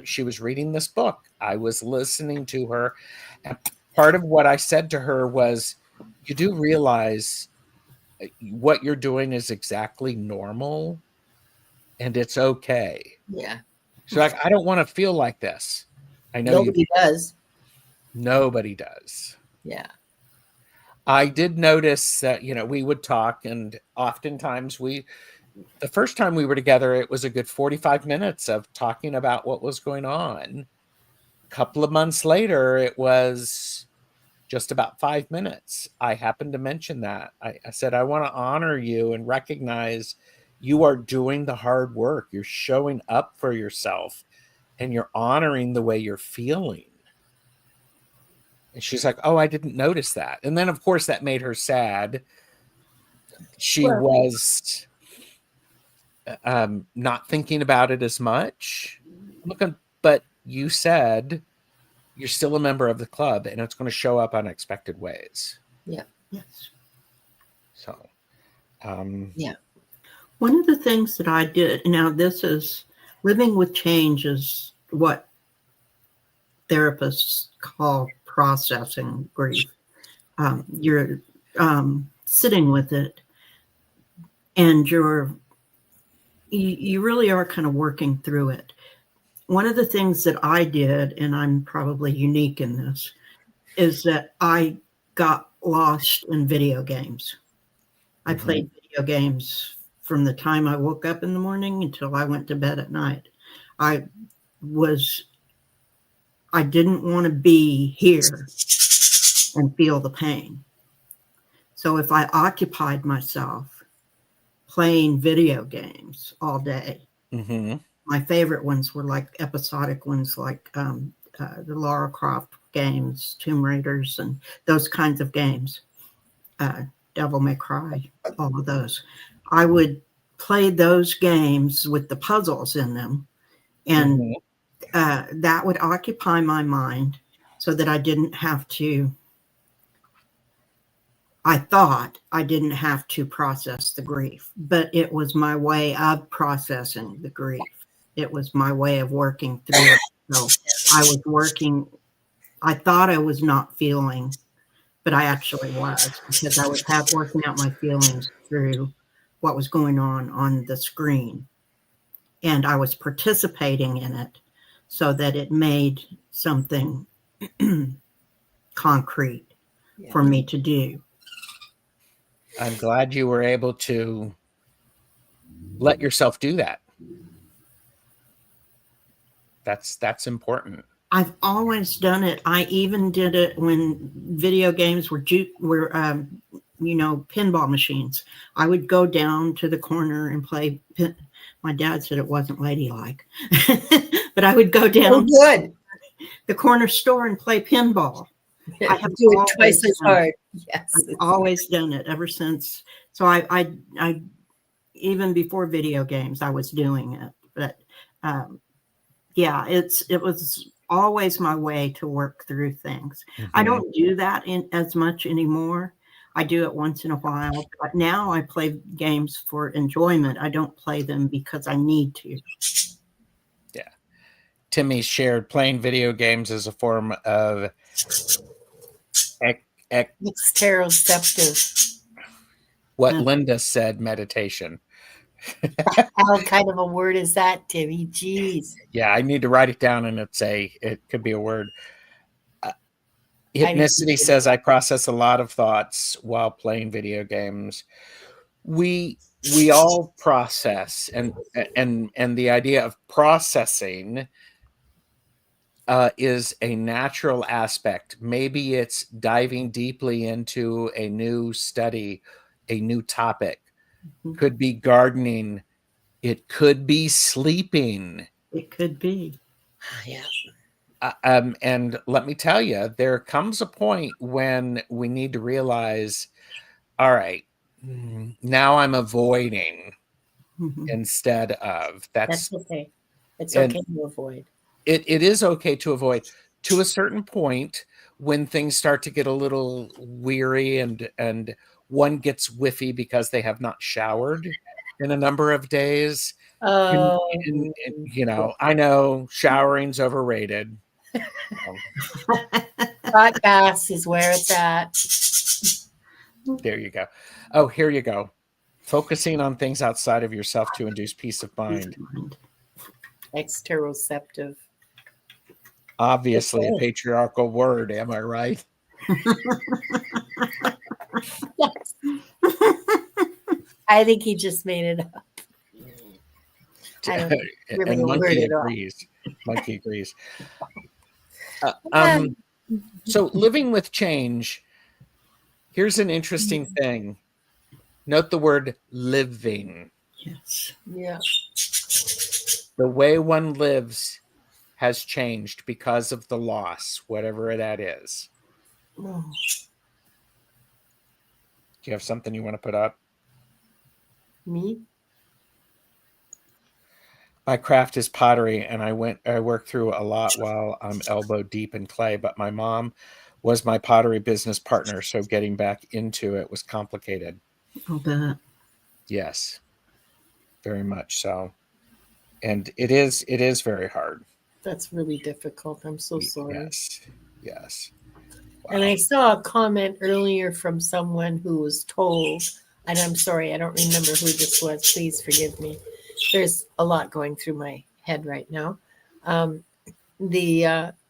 Speaker 1: She was reading this book. I was listening to her. And part of what I said to her was, you do realize what you're doing is exactly normal and it's okay.
Speaker 3: Yeah.
Speaker 1: She's like, I don't want to feel like this. I know
Speaker 3: nobody does.
Speaker 1: Nobody does.
Speaker 3: Yeah.
Speaker 1: I did notice that, we would talk, and oftentimes the first time we were together, it was a good 45 minutes of talking about what was going on. A couple of months later, it was just about 5 minutes. I happened to mention that. I said, I want to honor you and recognize you are doing the hard work. You're showing up for yourself and you're honoring the way you're feeling. And she's like, oh, I didn't notice that. And then, of course, that made her sad. She was not thinking about it as much. But you said you're still a member of the club, and it's going to show up unexpected ways.
Speaker 3: Yeah.
Speaker 2: yes.
Speaker 1: So,
Speaker 3: yeah.
Speaker 2: One of the things that I did, now this is living with change, is what therapists call processing grief. You're sitting with it, and you really are kind of working through it. One of the things that I did, and I'm probably unique in this, is that I got lost in video games. I played video games from the time I woke up in the morning until I went to bed at night. I didn't want to be here and feel the pain. So if I occupied myself playing video games all day, my favorite ones were like episodic ones like the Lara Croft games, Tomb Raiders, and those kinds of games. Devil May Cry, all of those. I would play those games with the puzzles in them, and that would occupy my mind so that I thought I didn't have to process the grief, but it was my way of processing the grief. It was my way of working through it. So I thought I was not feeling, but I actually was, because I was working out my feelings through what was going on the screen. And I was participating in it so that it made something concrete for me to do.
Speaker 1: I'm glad you were able to let yourself do that. That's important.
Speaker 2: I've always done it. I even did it when video games were pinball machines. I would go down to the corner and play. My dad said it wasn't ladylike, but I would go down to the corner store and play pinball.
Speaker 3: I have to do it twice as hard. Yes,
Speaker 2: I've always done it ever since. So I even before video games, I was doing it. But it was always my way to work through things. I don't do that as much anymore. I do it once in a while, but now I play games for enjoyment. I don't play them because I need to.
Speaker 1: Yeah. Timmy shared playing video games as a form of
Speaker 3: TarotStache.
Speaker 1: What Linda said, meditation.
Speaker 3: How kind of a word is that, Timmy? Jeez.
Speaker 1: Yeah, I need to write it down, and it could be a word. Hypnicity says, I process a lot of thoughts while playing video games. We all process, and the idea of processing is a natural aspect. Maybe it's diving deeply into a new study, a new topic. Could be gardening. It could be sleeping.
Speaker 2: It could be.
Speaker 3: Yeah.
Speaker 1: And let me tell you, there comes a point when we need to realize, all right, now I'm avoiding instead of.
Speaker 3: That's okay. It's okay to avoid.
Speaker 1: It is okay to avoid to a certain point when things start to get a little weary and one gets whiffy because they have not showered in a number of days. I know showering's overrated.
Speaker 3: Hot baths is where it's at.
Speaker 1: There you go. Oh, here you go. Focusing on things outside of yourself to induce peace of mind.
Speaker 3: Exteroceptive.
Speaker 1: Obviously a patriarchal word, am I right?
Speaker 3: Yes. I think he just made it up. I don't really
Speaker 1: and Monkey agrees. Monkey agrees. So living with change, here's an interesting thing. Note the word living.
Speaker 2: Yes.
Speaker 3: Yeah.
Speaker 1: The way one lives has changed because of the loss, whatever that is.
Speaker 3: Oh.
Speaker 1: Do you have something you want to put up?
Speaker 3: Me?
Speaker 1: My craft is pottery, and I worked through a lot while I'm elbow deep in clay, but my mom was my pottery business partner, so getting back into it was complicated.
Speaker 2: I'll bet.
Speaker 1: Yes, very much so. And it is very hard.
Speaker 3: That's really difficult. I'm so sorry.
Speaker 1: Yes. Wow.
Speaker 3: And I saw a comment earlier from someone who was told, and I'm sorry, I don't remember who this was. Please forgive me. There's a lot going through my head right now. Who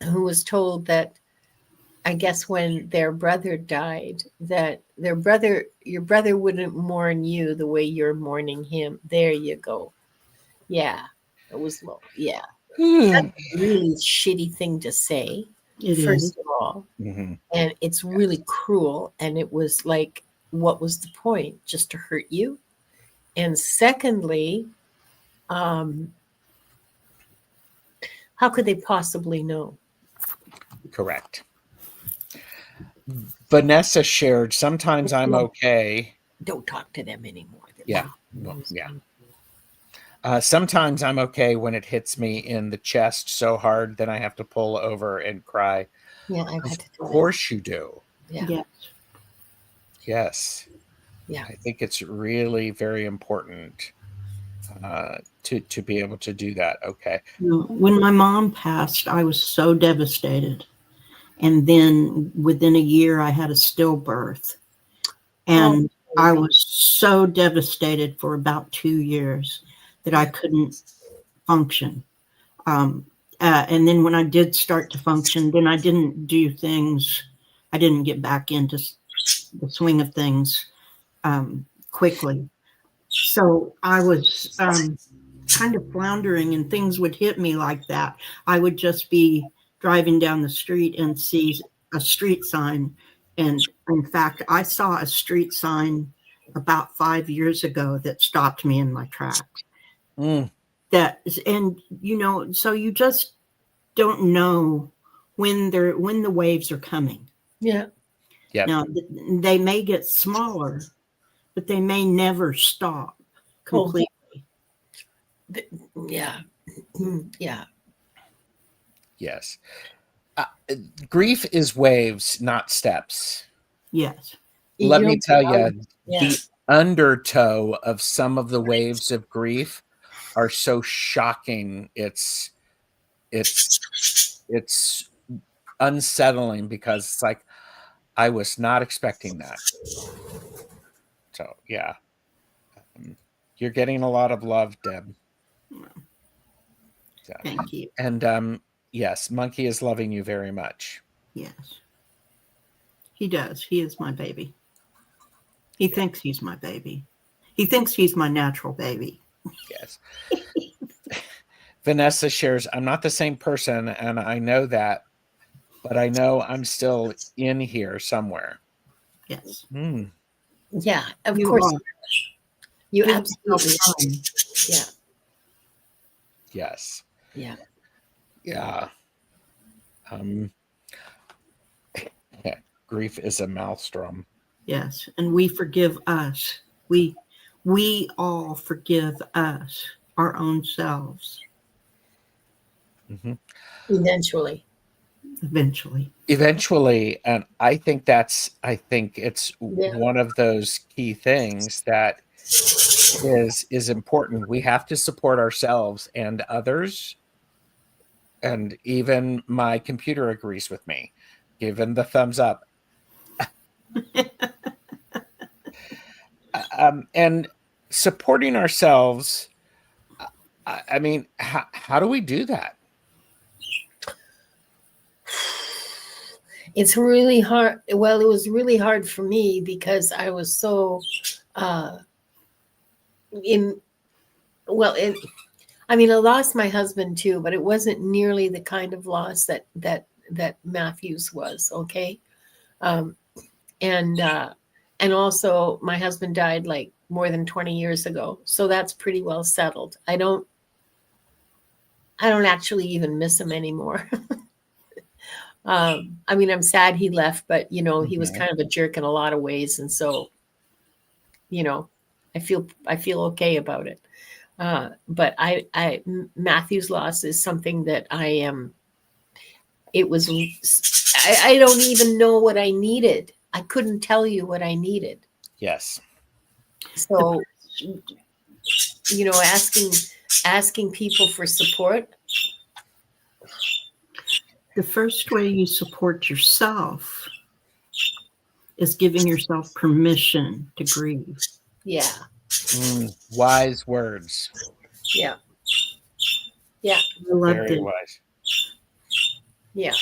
Speaker 3: was told that, I guess when their brother died, that your brother wouldn't mourn you the way you're mourning him. There you go. Yeah, it was low. Yeah. That's a really shitty thing to say, first of all.
Speaker 1: Mm-hmm.
Speaker 3: And it's really cruel. And it was like, what was the point? Just to hurt you? And secondly, how could they possibly know?
Speaker 1: Correct. Vanessa shared, sometimes I'm okay.
Speaker 3: Don't talk to them anymore.
Speaker 1: Yeah. Well, yeah. Sometimes I'm okay when it hits me in the chest so hard that I have to pull over and cry.
Speaker 3: Yeah, I've had to do
Speaker 1: Of course you do.
Speaker 3: that.
Speaker 2: Yes.
Speaker 1: Yes.
Speaker 3: Yeah.
Speaker 1: I think it's really very important to be able to do that. Okay.
Speaker 2: When my mom passed, I was so devastated. And then within a year, I had a stillbirth. And I was so devastated for about 2 years that I couldn't function. And then when I did start to function, then I didn't do things. I didn't get back into the swing of things quickly. So I was kind of floundering, and things would hit me like that. I would just be driving down the street and see a street sign. And in fact, I saw a street sign about 5 years ago that stopped me in my tracks. And so you just don't know when the waves are coming.
Speaker 3: Yeah.
Speaker 1: Yeah.
Speaker 2: Now they may get smaller, but they may never stop completely.
Speaker 3: Yeah. Yeah.
Speaker 1: Yes. Grief is waves, not steps.
Speaker 2: Yes.
Speaker 1: Let me tell you,
Speaker 3: Yeah.
Speaker 1: the undertow of some of the waves of grief are so shocking. It's unsettling, because it's like, I was not expecting that. So yeah, you're getting a lot of love, Deb. So,
Speaker 2: Thank you.
Speaker 1: and yes, Monkey is loving you very much.
Speaker 2: Yes. He does. He is my baby. He thinks he's my baby. He thinks he's my natural baby.
Speaker 1: Yes. Vanessa shares, I'm not the same person, and I know that, but I know I'm still in here somewhere.
Speaker 2: Yes.
Speaker 3: Yeah, of
Speaker 2: You
Speaker 3: course.
Speaker 2: are.
Speaker 3: You
Speaker 2: Give
Speaker 3: absolutely
Speaker 2: yourself time.
Speaker 3: Yeah.
Speaker 1: Yes.
Speaker 3: Yeah.
Speaker 1: Yeah. Yeah. Grief is a maelstrom.
Speaker 2: Yes. And we forgive us. We all forgive us, our own selves.
Speaker 3: Eventually.
Speaker 2: Eventually.
Speaker 1: And I think it's one of those key things that is important. We have to support ourselves and others. And even my computer agrees with me, given the thumbs up. And supporting ourselves, I mean, how do we do that?
Speaker 3: It's really hard. Well, it was really hard for me because I was so I lost my husband too, but it wasn't nearly the kind of loss that Matthews was. Okay. And also my husband died like more than 20 years ago. So that's pretty well settled. I don't actually even miss him anymore. I'm sad he left, but he was kind of a jerk in a lot of ways. And so, I feel okay about it. But Matthew's loss is something that I don't even know what I needed. I couldn't tell you what I needed.
Speaker 1: Yes.
Speaker 3: So, asking people for support.
Speaker 2: The first way you support yourself is giving yourself permission to grieve.
Speaker 3: Yeah.
Speaker 1: Wise words.
Speaker 3: Yeah. Yeah.
Speaker 2: I love
Speaker 1: Very
Speaker 2: it.
Speaker 1: wise.
Speaker 3: Yeah.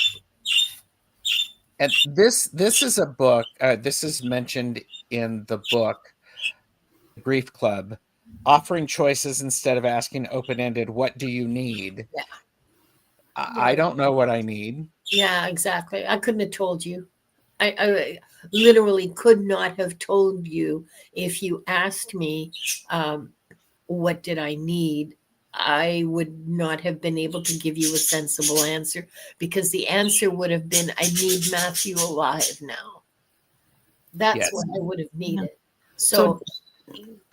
Speaker 1: And this is a book. This is mentioned in the book, Grief Club, offering choices instead of asking open-ended, what do you need?
Speaker 3: Yeah.
Speaker 1: I don't know what I need.
Speaker 3: Yeah, exactly. I couldn't have told you. I literally could not have told you if you asked me, what did I need? I would not have been able to give you a sensible answer, because the answer would have been, I need Matthew alive now. That's
Speaker 1: Yes.
Speaker 3: what I would have needed.
Speaker 2: So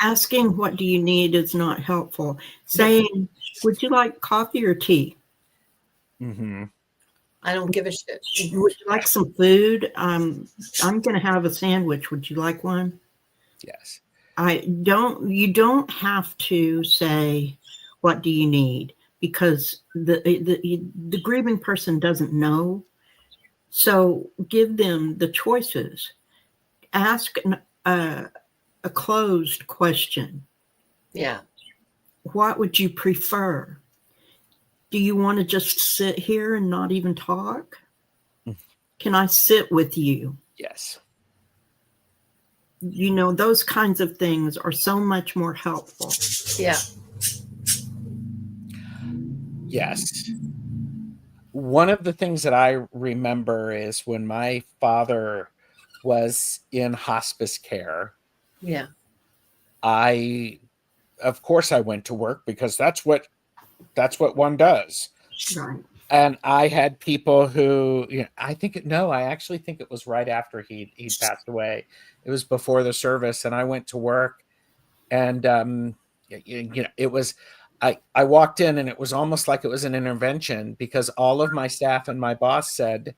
Speaker 2: asking what do you need is not helpful. Saying, would you like coffee or tea?
Speaker 1: Mm-hmm.
Speaker 3: I don't give a shit.
Speaker 2: Would you like some food? I'm going to have a sandwich. Would you like one?
Speaker 1: Yes.
Speaker 2: You don't have to say, what do you need? Because the grieving person doesn't know. So give them the choices. Ask a closed question.
Speaker 3: Yeah.
Speaker 2: What would you prefer? Do you want to just sit here and not even talk? Can I sit with you?
Speaker 1: Yes.
Speaker 2: You know, those kinds of things are so much more helpful.
Speaker 3: Yeah.
Speaker 1: Yes. One of the things that I remember is when my father was in hospice care.
Speaker 3: Yeah.
Speaker 1: Of course I went to work, because that's what one does.
Speaker 2: Right.
Speaker 1: And I had people who, I actually think it was right after he passed away. It was before the service, and I went to work, and it was, I walked in, and it was almost like it was an intervention, because all of my staff and my boss said,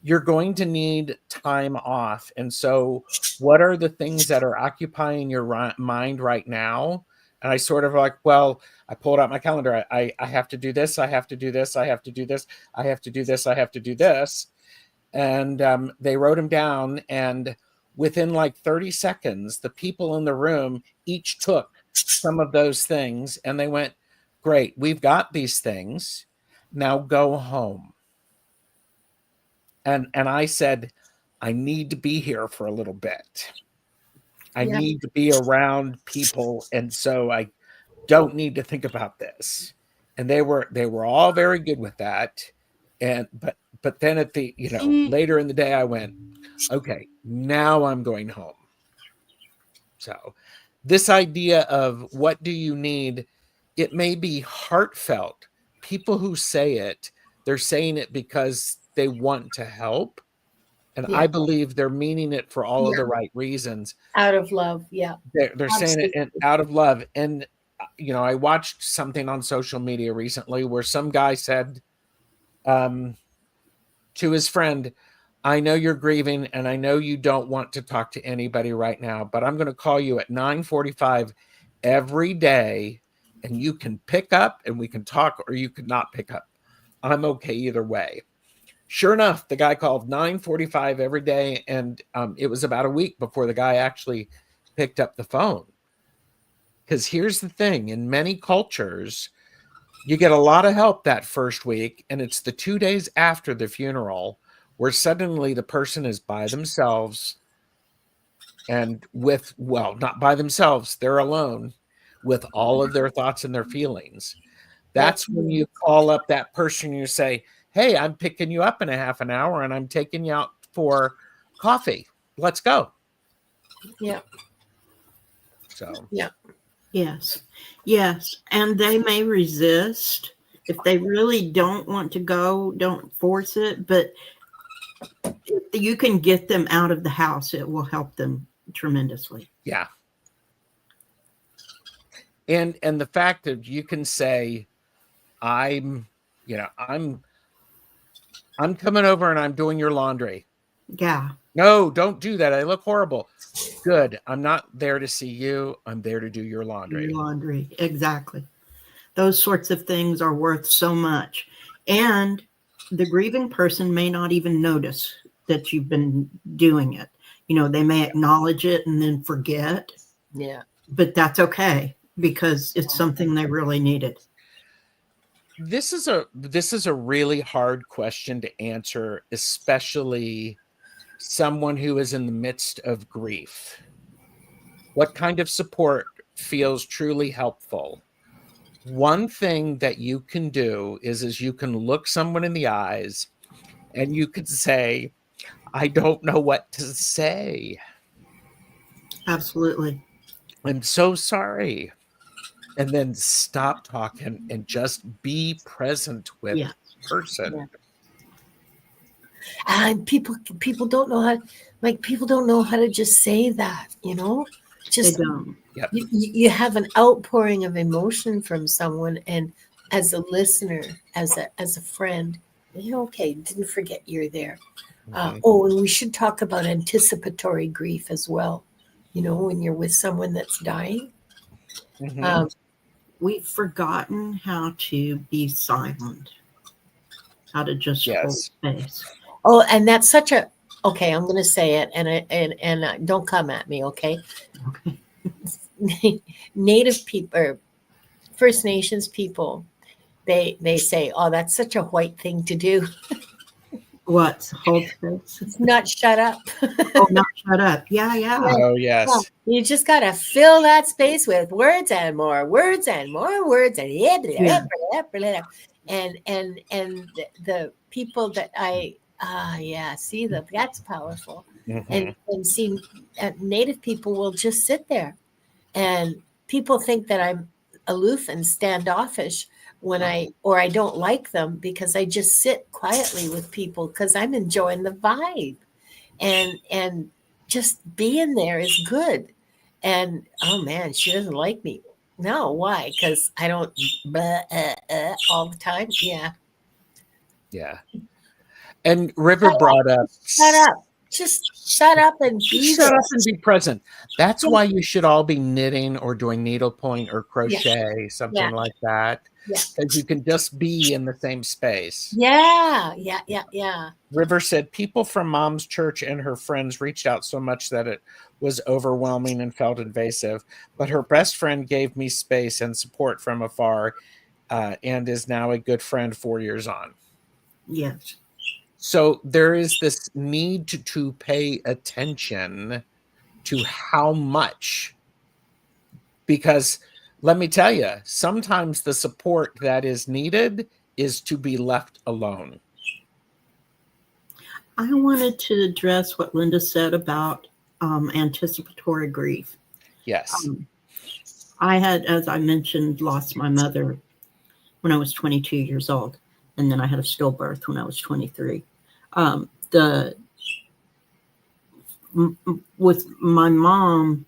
Speaker 1: you're going to need time off. And so what are the things that are occupying your mind right now? And I sort of like, well, I pulled out my calendar. I have to do this. I have to do this. I have to do this. I have to do this. I have to do this. And they wrote them down. And within like 30 seconds, the people in the room each took some of those things, and they went, great, we've got these things. Now go home. And I said, I need to be here for a little bit. I need to be around people, and so I don't need to think about this. And they were all very good with that. And but then at the later in the day, I went, okay, now I'm going home. So this idea of what do you need, it may be heartfelt. People who say it, they're saying it because they want to help. And I believe they're meaning it for all of the right reasons.
Speaker 3: Out of love. Yeah.
Speaker 1: They're saying it out of love. And, I watched something on social media recently where some guy said to his friend, I know you're grieving, and I know you don't want to talk to anybody right now, but I'm going to call you at 9:45 every day, and you can pick up and we can talk, or you could not pick up. I'm okay either way. Sure enough, the guy called 9:45 every day, and it was about a week before the guy actually picked up the phone. Because here's the thing, in many cultures, you get a lot of help that first week, and it's the 2 days after the funeral where suddenly the person is by themselves, and not by themselves, they're alone with all of their thoughts and their feelings. That's when you call up that person and you say, hey, I'm picking you up in a half an hour, and I'm taking you out for coffee. Let's go.
Speaker 3: Yeah.
Speaker 1: So,
Speaker 3: yeah.
Speaker 2: Yes. Yes. And they may resist. If they really don't want to go, don't force it. But if you can get them out of the house, it will help them tremendously.
Speaker 1: Yeah. And the fact that you can say, I'm coming over and I'm doing your laundry.
Speaker 2: Yeah.
Speaker 1: No, don't do that. I look horrible. Good. I'm not there to see you. I'm there to do your laundry.
Speaker 2: Your laundry. Exactly. Those sorts of things are worth so much. And the grieving person may not even notice that you've been doing it. They may acknowledge it and then forget.
Speaker 3: Yeah.
Speaker 2: But that's okay, because it's something they really needed.
Speaker 1: This is a really hard question to answer, especially someone who is in the midst of grief. What kind of support feels truly helpful? One thing that you can do is you can look someone in the eyes and you could say, I don't know what to say.
Speaker 2: Absolutely.
Speaker 1: I'm so sorry. And then stop talking and just be present with
Speaker 2: Yeah.
Speaker 1: the person.
Speaker 3: Yeah. And people don't know how, like, people don't know how to just say that, you know, just
Speaker 2: They don't.
Speaker 1: Yep.
Speaker 3: you have an outpouring of emotion from someone, and as a listener, as a friend, okay, didn't forget you're there.
Speaker 1: Mhm.
Speaker 3: And we should talk about anticipatory grief as well, when you're with someone that's dying.
Speaker 1: Mhm.
Speaker 2: We've forgotten how to be silent, how to just hold
Speaker 1: Yes.
Speaker 2: space.
Speaker 3: And that's such a, okay, I'm going to say it, and don't come at me, okay?
Speaker 2: Okay.
Speaker 3: Native people, or First Nations people, they say, oh, that's such a white thing to do.
Speaker 2: What? Hold space?
Speaker 3: It's not shut up.
Speaker 2: Oh, not shut up. Yeah, yeah.
Speaker 1: Oh, yes.
Speaker 3: You just got to fill that space with words and more words and more words and
Speaker 2: Yeah.
Speaker 3: and the people that see that that's powerful.
Speaker 1: Mhm.
Speaker 3: And see, Native people will just sit there, and people think that I'm aloof and standoffish when I don't like them, because I just sit quietly with people because I'm enjoying the vibe, and just being there is good. And oh man, she doesn't like me. No, why? Because I don't all the time. Yeah.
Speaker 1: Yeah. And River brought up
Speaker 3: Shut up. Just shut up and be
Speaker 1: shut
Speaker 3: there.
Speaker 1: up and be present. That's why you should all be knitting or doing needlepoint or crochet, something like that.
Speaker 3: Yeah.
Speaker 1: Because you can just be in the same space.
Speaker 3: Yeah.
Speaker 1: River said people from Mom's church and her friends reached out so much that it was overwhelming and felt invasive. But her best friend gave me space and support from afar, and is now a good friend 4 years on.
Speaker 2: Yes.
Speaker 1: So there is this need to pay attention to how much, because let me tell you, sometimes the support that is needed is to be left alone.
Speaker 2: I wanted to address what Linda said about anticipatory grief.
Speaker 1: Yes.
Speaker 2: I had, as I mentioned, lost my mother when I was 22 years old, and then I had a stillbirth when I was 23. With my mom,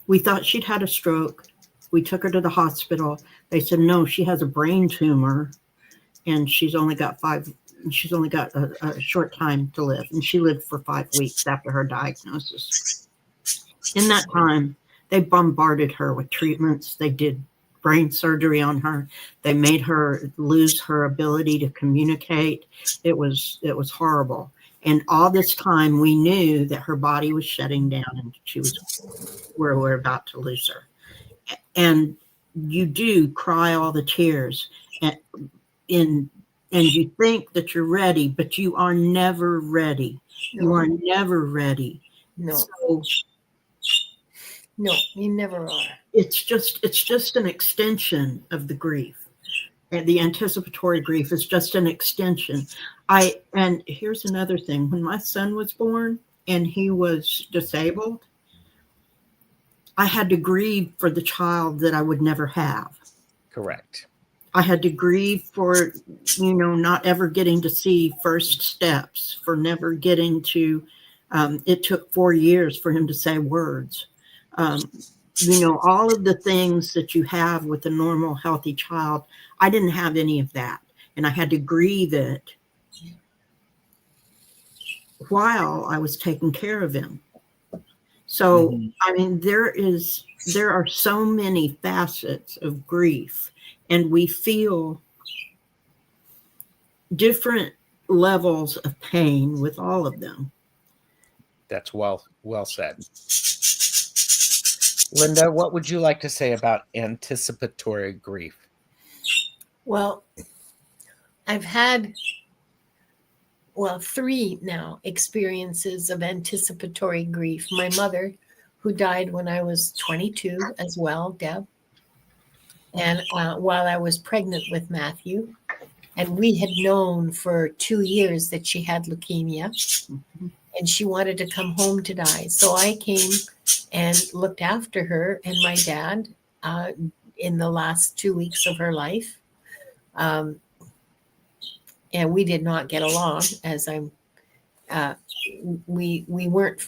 Speaker 2: we thought she'd had a stroke. We took her to the hospital. They said, no, she has a brain tumor, and she's only got a short time to live. And she lived for 5 weeks after her diagnosis. In that time, they bombarded her with treatments. They did brain surgery on her. They made her lose her ability to communicate. It was horrible. And all this time, we knew that her body was shutting down, and we're about to lose her. And you do cry all the tears, and you think that you're ready, but you are never ready.
Speaker 3: No.
Speaker 2: You are never ready.
Speaker 3: No.
Speaker 2: So,
Speaker 3: no, you never are.
Speaker 2: It's just an extension of the grief. And the anticipatory grief is just an extension. And here's another thing. When my son was born and he was disabled, I had to grieve for the child that I would never have.
Speaker 1: Correct.
Speaker 2: I had to grieve for, not ever getting to see first steps, for never getting to, it took 4 years for him to say words. All of the things that you have with a normal, healthy child, I didn't have any of that. And I had to grieve it while I was taking care of him. So, there are so many facets of grief, and we feel different levels of pain with all of them.
Speaker 1: That's well said. Linda, what would you like to say about anticipatory grief?
Speaker 3: Well, I've had 3 now experiences of anticipatory grief. My mother, who died when I was 22 as well, Deb, and while I was pregnant with Matthew. And we had known for 2 years that she had leukemia, and she wanted to come home to die. So I came and looked after her and my dad in the last 2 weeks of her life. And we did not get along, as I'm we weren't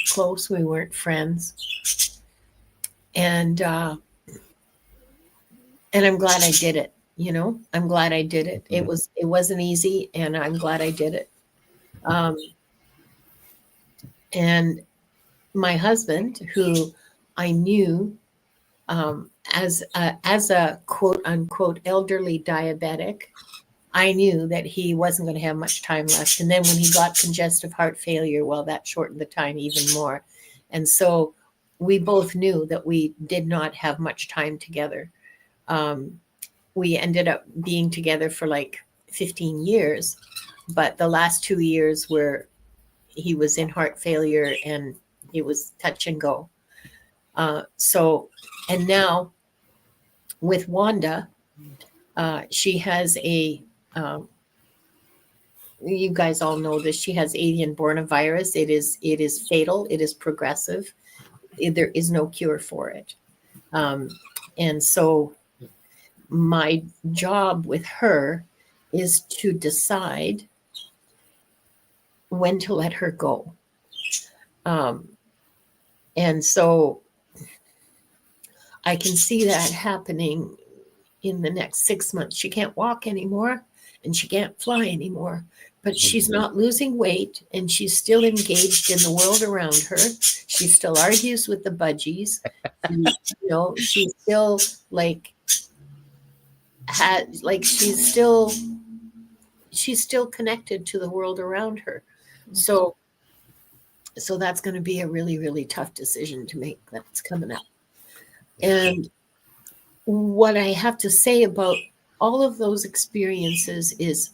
Speaker 3: close, we weren't friends. And I'm glad I did it. You know, I'm glad I did it. It wasn't easy, and I'm glad I did it. And my husband, who I knew as a quote unquote elderly diabetic, I knew that he wasn't going to have much time left. And then when he got congestive heart failure, well, that shortened the time even more. And so we both knew that we did not have much time together. We ended up being together for like 15 years, but the last 2 years were he was in heart failure and it was touch and go. And now with Wanda, she has you guys all know this, she has avian-borne virus. It is fatal. It is progressive. There is no cure for it. And so my job with her is to decide when to let her go. And so I can see that happening in the next 6 months. She can't walk anymore and she can't fly anymore, but she's not losing weight and she's still engaged in the world around her. She still argues with the budgies. She's still she's still connected to the world around her. So that's going to be a really, really tough decision to make that's coming up. And what I have to say about all of those experiences is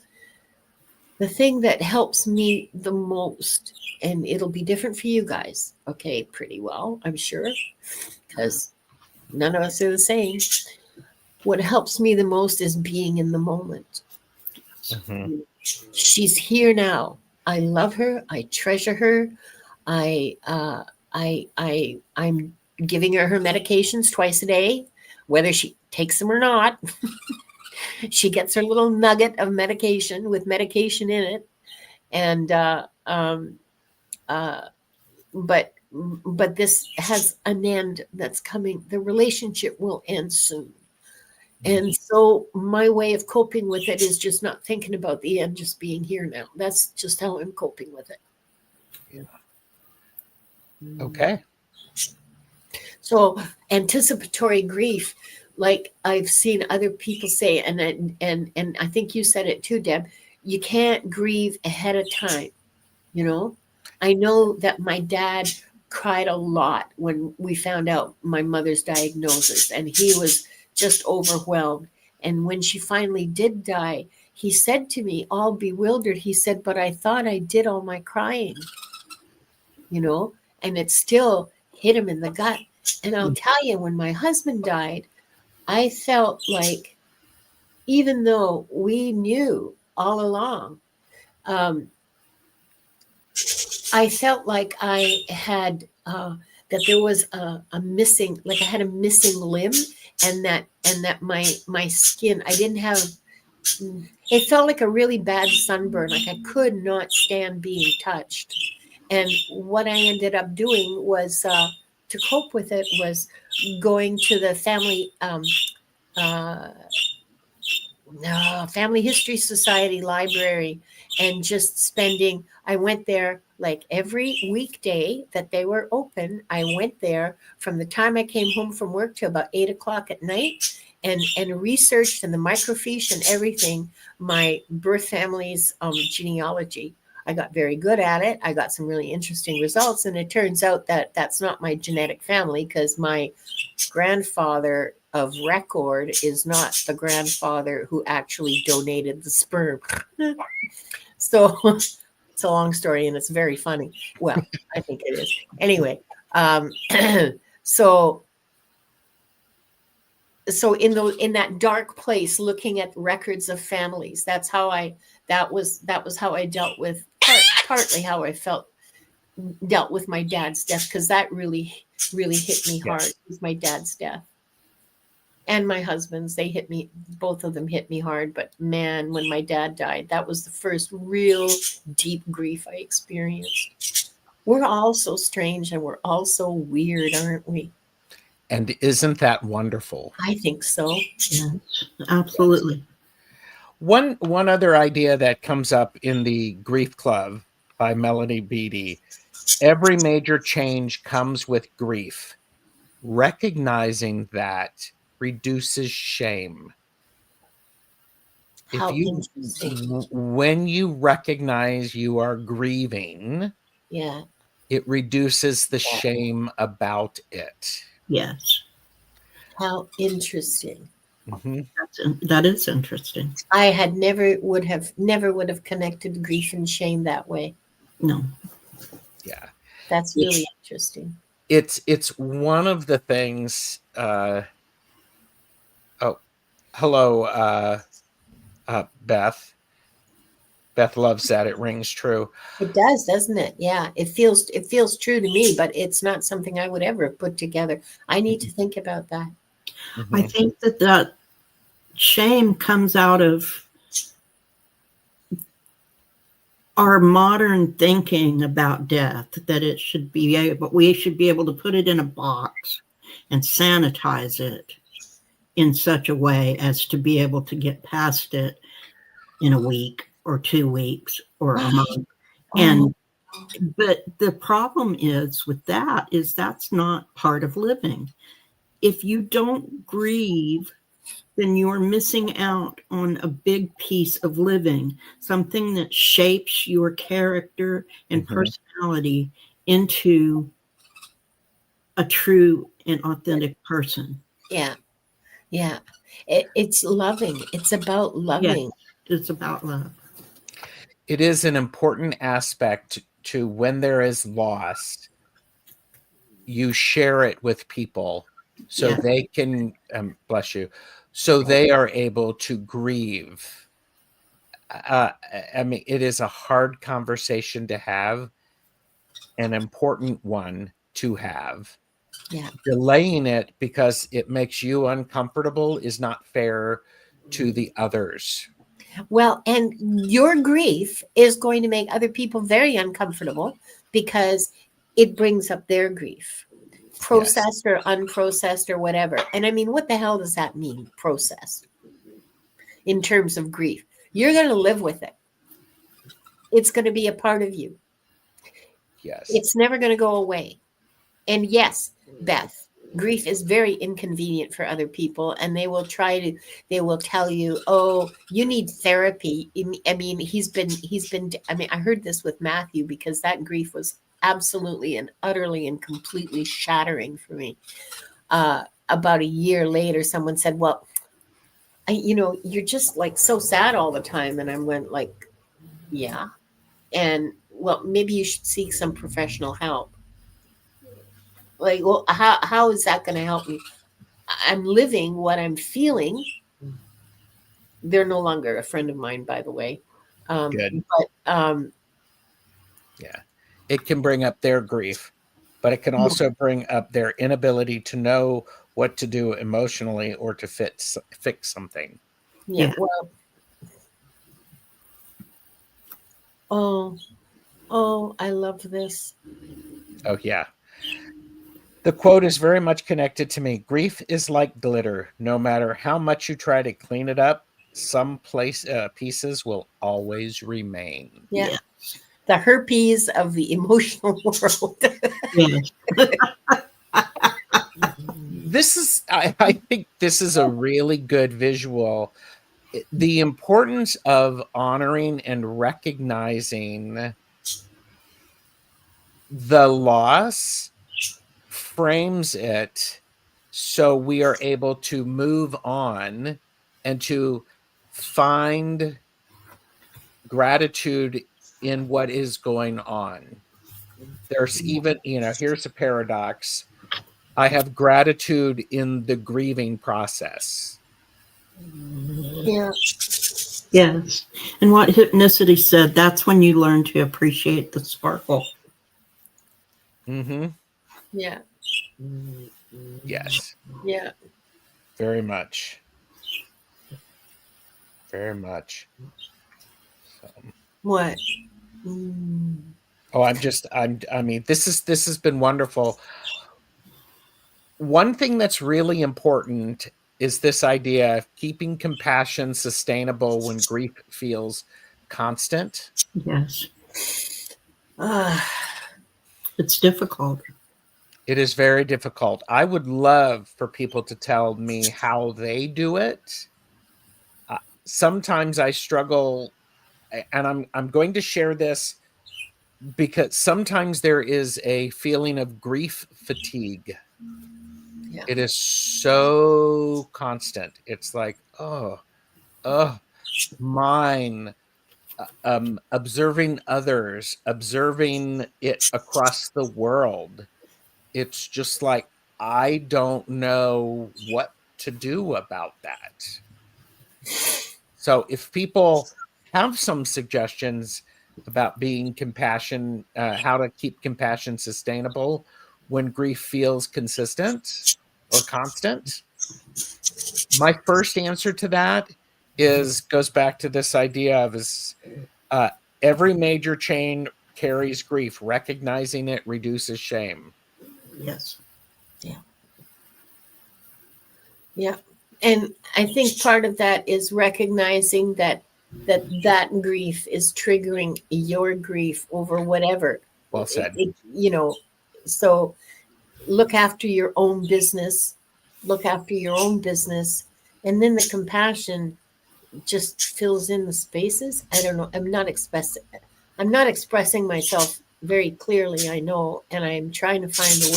Speaker 3: the thing that helps me the most, and it'll be different for you guys, okay, pretty well, I'm sure, because none of us are the same. What helps me the most is being in the moment. Mm-hmm. She's here now. I love her. I treasure her. I'm giving her medications twice a day, whether she takes them or not. She gets her little nugget of medication with medication in it. And, but this has an end that's coming. The relationship will end soon. And so my way of coping with it is just not thinking about the end, just being here now. That's just how I'm coping with it. Yeah.
Speaker 1: Okay.
Speaker 3: So anticipatory grief, like I've seen other people say, and I think you said it too, Deb, you can't grieve ahead of time. I know that my dad cried a lot when we found out my mother's diagnosis, and he was just overwhelmed. And when she finally did die, he said to me, all bewildered, he said, but I thought I did all my crying, and it still hit him in the gut. And I'll tell you, when my husband died, I felt like, even though we knew all along, I felt like I had, that there was a missing, like I had a missing limb, and that my skin, I didn't have, it felt like a really bad sunburn. Like I could not stand being touched. And what I ended up doing was, to cope with it, was going to the Family History Society library and just I went there like every weekday that they were open. I went there from the time I came home from work to about 8 o'clock at night and researched in the microfiche and everything, my birth family's genealogy. I got very good at it. I got some really interesting results. And it turns out that that's not my genetic family, because my grandfather of record is not the grandfather who actually donated the sperm. So it's a long story and it's very funny. Well, I think it is. Anyway, so so in that dark place, looking at records of families, that was how I dealt with partly how I dealt with my dad's death, because that really hit me hard. It was my dad's death. And my husband's, both of them hit me hard. But man, when my dad died, that was the first real deep grief I experienced. We're all so strange and we're all so weird, aren't we?
Speaker 1: And isn't that wonderful?
Speaker 3: I think so.
Speaker 2: Yes, absolutely.
Speaker 1: One other idea that comes up in the Grief Club by Melanie Beattie: every major change comes with grief. Recognizing that reduces shame. When you recognize you are grieving, it reduces the shame about it.
Speaker 2: Yes.
Speaker 3: How interesting.
Speaker 1: Mm-hmm.
Speaker 2: That is interesting.
Speaker 3: I had never would have connected grief and shame that way.
Speaker 2: No.
Speaker 1: Yeah.
Speaker 3: That's really interesting.
Speaker 1: It's one of the things. Hello, Beth. Beth loves that. It rings true.
Speaker 3: It does, doesn't it? Yeah, it feels true to me, but it's not something I would ever put together. I need to think about that.
Speaker 2: I think that shame comes out of our modern thinking about death, that we should be able to put it in a box and sanitize it in such a way as to be able to get past it in a week or 2 weeks or a month. But the problem is with that is that's not part of living. If you don't grieve, then you're missing out on a big piece of living, something that shapes your character and personality into a true and authentic person.
Speaker 3: Yeah. Yeah. It's loving. It's about loving.
Speaker 2: Yes, it's about love.
Speaker 1: It is an important aspect to when there is loss, you share it with people so they can, bless you, so they are able to grieve. I mean, it is a hard conversation to have, an important one to have.
Speaker 3: Yeah.
Speaker 1: Delaying it because it makes you uncomfortable is not fair to the others.
Speaker 3: Well, and your grief is going to make other people very uncomfortable because it brings up their grief, processed or unprocessed or whatever. And I mean, what the hell does that mean, processed, in terms of grief? You're going to live with it. It's going to be a part of you.
Speaker 1: Yes.
Speaker 3: It's never going to go away. And yes, Beth, grief is very inconvenient for other people, and they will tell you, oh, you need therapy. I mean, I heard this with Matthew, because that grief was absolutely and utterly and completely shattering for me. About a year later, someone said, well, you're just like so sad all the time. And I went like, yeah. And well, maybe you should seek some professional help. Like, well, how is that going to help me? I'm living what I'm feeling. They're no longer a friend of mine, by the way.
Speaker 1: Good.
Speaker 3: But
Speaker 1: yeah, it can bring up their grief, but it can also bring up their inability to know what to do emotionally or to fix something.
Speaker 3: Yeah. Well. Oh, I love this.
Speaker 1: Oh yeah. The quote is very much connected to me. Grief is like glitter. No matter how much you try to clean it up, some pieces will always remain.
Speaker 3: Yeah. The herpes of the emotional world.
Speaker 1: I think this is a really good visual. The importance of honoring and recognizing the loss frames it so we are able to move on and to find gratitude in what is going on. There's even, here's a paradox. I have gratitude in the grieving process.
Speaker 3: Yeah.
Speaker 2: Yes. And what Hypnicity said, that's when you learn to appreciate the sparkle.
Speaker 1: Mm-hmm.
Speaker 3: Yeah.
Speaker 1: Yes.
Speaker 3: Yeah.
Speaker 1: Very much. Very much. So.
Speaker 3: What?
Speaker 1: Oh, I mean, this has been wonderful. One thing that's really important is this idea of keeping compassion sustainable when grief feels constant.
Speaker 2: Yes. It's difficult.
Speaker 1: It is very difficult. I would love for people to tell me how they do it. Sometimes I struggle, and I'm going to share this because sometimes there is a feeling of grief fatigue.
Speaker 3: Yeah.
Speaker 1: It is so constant. It's like, oh, mine. Observing others, observing it across the world. It's just like, I don't know what to do about that. So if people have some suggestions about being compassion, how to keep compassion sustainable when grief feels consistent or constant, my first answer to that goes back to this idea of every major chain carries grief. Recognizing it reduces shame.
Speaker 2: Yes.
Speaker 3: Yeah. Yeah. And I think part of that is recognizing that grief is triggering your grief over whatever.
Speaker 1: Well said.
Speaker 3: So look after your own business, and then the compassion just fills in the spaces. I don't know. I'm not expressing myself very clearly, I know, and I'm trying to find the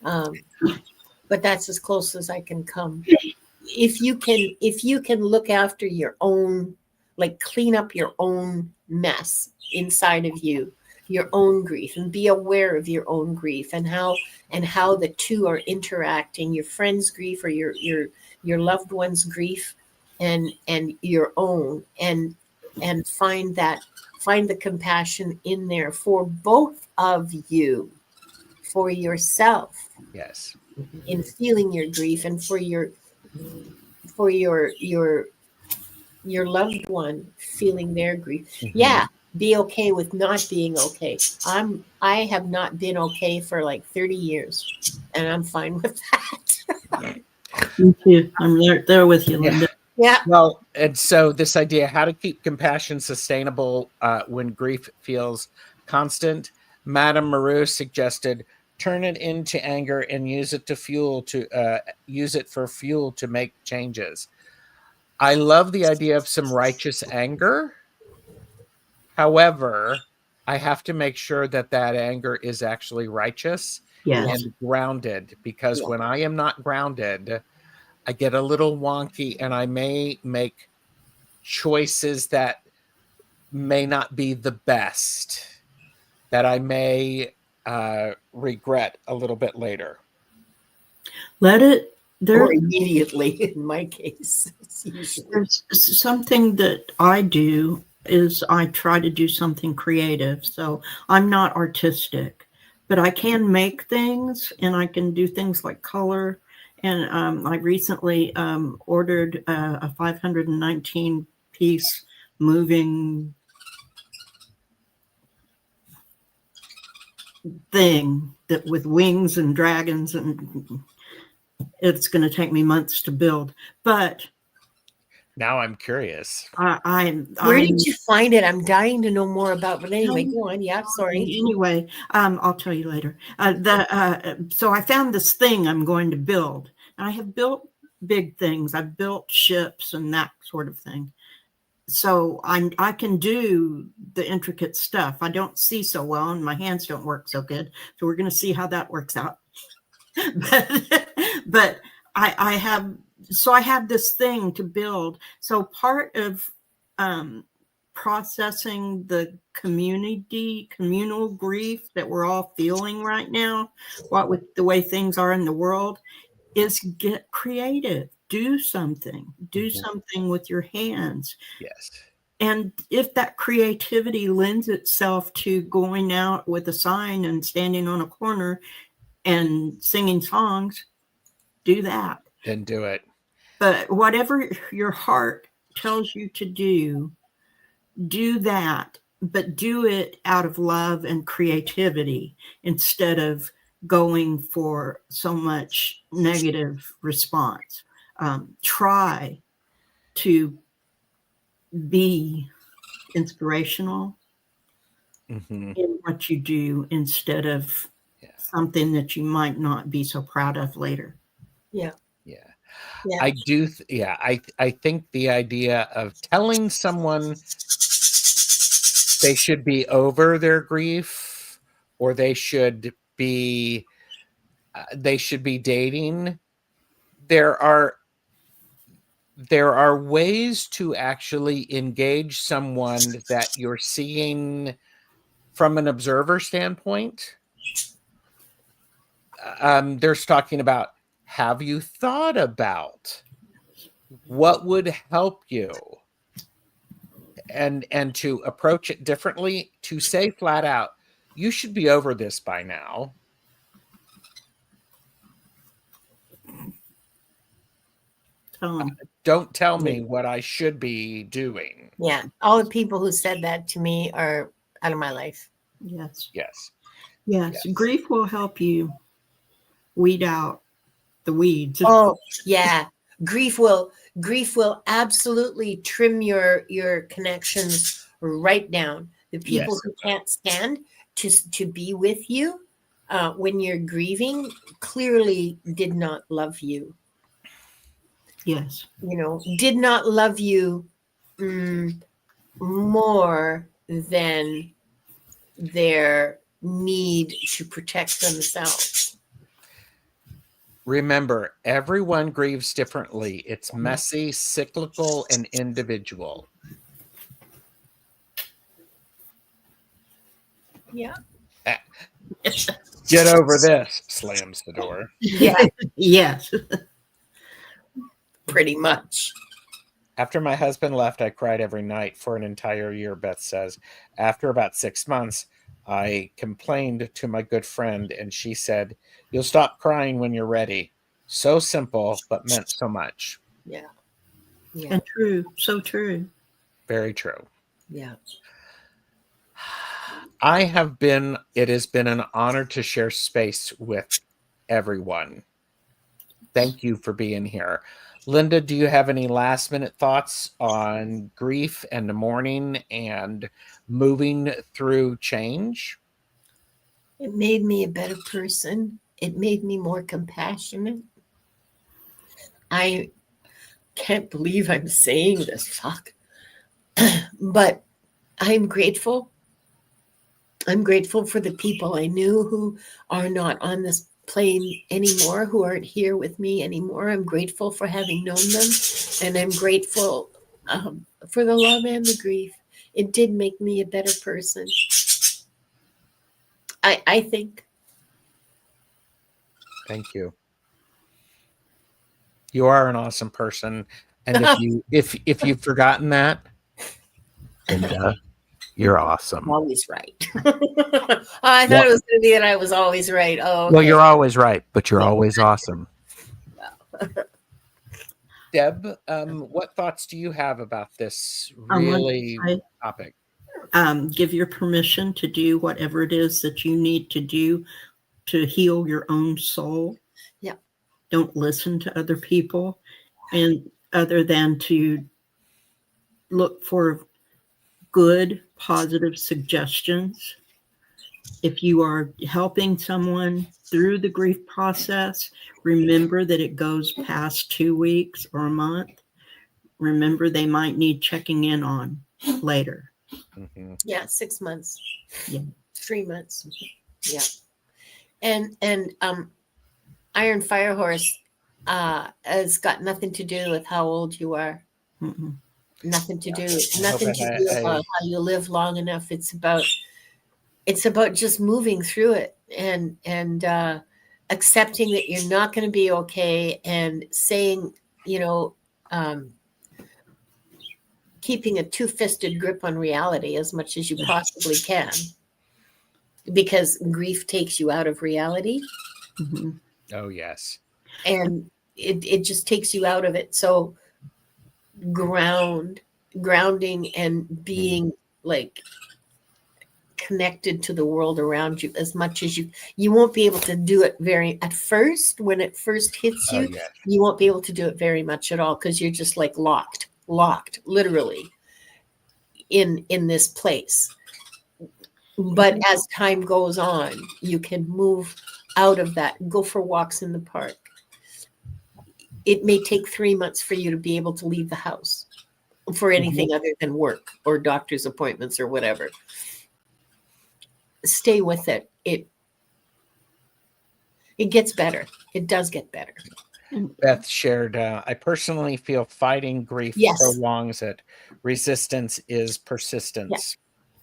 Speaker 3: words. But that's as close as I can come. If you can look after your own, like clean up your own mess inside of you, your own grief, and be aware of your own grief and how the two are interacting, your friend's grief or your loved one's grief and your own, and find the compassion in there for both of you, for yourself.
Speaker 1: Yes.
Speaker 3: In feeling your grief, and for your loved one feeling their grief.
Speaker 1: Mm-hmm.
Speaker 3: Yeah, be okay with not being okay. I have not been okay for like 30 years, and I'm fine with that.
Speaker 2: Me too. I'm there with you, Linda.
Speaker 3: Yeah.
Speaker 1: Well, and so this idea, how to keep compassion sustainable when grief feels constant. Madame Moreau suggested, turn it into anger and use it for fuel to make changes. I love the idea of some righteous anger. However, I have to make sure that anger is actually righteous and grounded, because when I am not grounded, I get a little wonky and I may make choices that may not be the best, that I may regret a little bit later.
Speaker 3: Or immediately, in my case.
Speaker 2: There's something that I do is I try to do something creative. So I'm not artistic, but I can make things, and I can do things like color. And I recently ordered a 519 piece moving thing that with wings and dragons, and it's going to take me months to build. But
Speaker 1: now I'm curious.
Speaker 3: Where did you find it? I'm dying to know more about. But anyway, go on. Yeah, sorry.
Speaker 2: Anyway, I'll tell you later. So I found this thing I'm going to build. I have built big things. I've built ships and that sort of thing. So I can do the intricate stuff. I don't see so well, and my hands don't work so good. So we're going to see how that works out. but I have this thing to build. So part of processing the communal grief that we're all feeling right now, what with the way things are in the world, is get creative. Do something with your hands.
Speaker 1: Yes.
Speaker 2: And if that creativity lends itself to going out with a sign and standing on a corner and singing songs, do that.
Speaker 1: Then do it.
Speaker 2: But whatever your heart tells you to do that, but do it out of love and creativity instead of going for so much negative response. Try to be inspirational in what you do instead of something that you might not be so proud of later.
Speaker 3: Yeah.
Speaker 1: I do. I think the idea of telling someone they should be over their grief or they should be dating. There are ways to actually engage someone that you're seeing from an observer standpoint. There's talking about, have you thought about what would help you? And to approach it differently, to say flat out, you should be over this by now. Don't tell me what I should be doing.
Speaker 3: Yeah. All the people who said that to me are out of my life.
Speaker 2: Yes.
Speaker 3: Grief
Speaker 2: will help you weed out the weeds.
Speaker 3: Oh, yeah. Grief will absolutely trim your connections right down. The people who can't stand to be with you when you're grieving clearly did not love you.
Speaker 2: Yes.
Speaker 3: Did not love you more than their need to protect themselves.
Speaker 1: Remember, everyone grieves differently. It's messy, cyclical, and individual.
Speaker 3: Yeah.
Speaker 1: Get over this. Slams the door.
Speaker 3: Yeah.
Speaker 2: Yes.
Speaker 3: Pretty much.
Speaker 1: After my husband left, I cried every night for an entire year, Beth says. After about 6 months, I complained to my good friend, and she said, "You'll stop crying when you're ready." So simple, but meant so much.
Speaker 3: Yeah.
Speaker 2: And true. So true.
Speaker 1: Very true.
Speaker 3: Yeah.
Speaker 1: It has been an honor to share space with everyone. Thank you for being here. Linda, do you have any last minute thoughts on grief and the mourning and moving through change?
Speaker 3: It made me a better person. It made me more compassionate. I can't believe I'm saying this, fuck. But I'm grateful. I'm grateful for the people I knew who are not on this plane anymore, who aren't here with me anymore. I'm grateful for having known them, and I'm grateful for the love and the grief. It did make me a better person. I think.
Speaker 1: Thank you. You are an awesome person, and if you've forgotten that, Linda, you're awesome.
Speaker 3: Always right. I thought it was going to be that I was always right. Oh, okay.
Speaker 1: Well, you're always right, but you're always awesome. Deb, what thoughts do you have about this really topic?
Speaker 2: Give your permission to do whatever it is that you need to do to heal your own soul.
Speaker 3: Yeah.
Speaker 2: Don't listen to other people, and other than to look for good, positive suggestions. If you are helping someone through the grief process, remember that it goes past 2 weeks or a month. Remember, they might need checking in on later.
Speaker 1: Mm-hmm.
Speaker 3: Yeah, 6 months.
Speaker 2: Yeah.
Speaker 3: 3 months. Yeah. And Iron Firehorse has got nothing to do with how old you are.
Speaker 2: Mm-mm.
Speaker 3: Nothing to do about how you live long enough. It's about just moving through it and accepting that you're not going to be okay, and saying, keeping a two-fisted grip on reality as much as you possibly can, because grief takes you out of reality.
Speaker 2: Mm-hmm.
Speaker 1: Oh, yes.
Speaker 3: And it just takes you out of it. So grounding and being like connected to the world around you as much as you won't be able to do it at first. When it first hits you,
Speaker 1: yes.
Speaker 3: You won't be able to do it very much at all, because you're just like locked literally in this place. But as time goes on, you can move out of that, go for walks in the park. It may take 3 months for you to be able to leave the house for anything other than work or doctor's appointments or whatever. Stay with it. It gets better. It does get better.
Speaker 1: Beth shared, I personally feel fighting grief prolongs it. Resistance is persistence.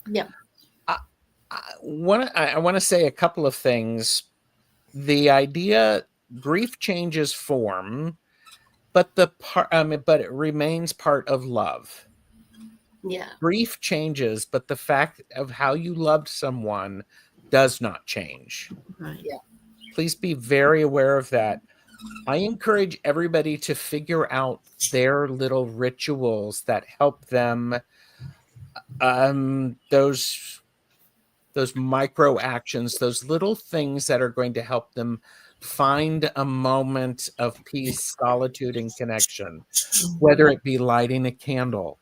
Speaker 3: Yeah.
Speaker 1: I want to say a couple of things. The idea, grief changes form, but but it remains part of love.
Speaker 3: Yeah.
Speaker 1: Grief changes, but the fact of how you loved someone does not change.
Speaker 2: Right.
Speaker 3: Yeah.
Speaker 1: Please be very aware of that. I encourage everybody to figure out their little rituals that help them, those micro actions, those little things that are going to help them find a moment of peace, solitude, and connection, whether it be lighting a candle,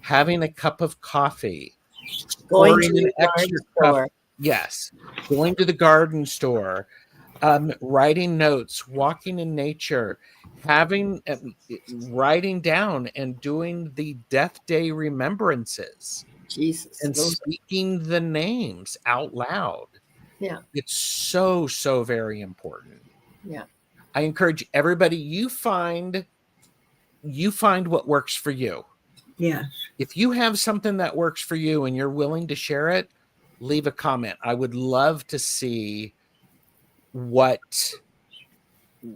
Speaker 1: having a cup of coffee,
Speaker 3: Going to the garden store.
Speaker 1: Yes, going to the garden store, writing notes, walking in nature, writing down and doing the death day remembrances.
Speaker 3: Jesus.
Speaker 1: And speaking the names out loud.
Speaker 3: Yeah.
Speaker 1: It's so, so very important.
Speaker 3: Yeah.
Speaker 1: I encourage everybody, you find what works for you.
Speaker 2: Yes.
Speaker 1: If you have something that works for you and you're willing to share it, leave a comment. I would love to see what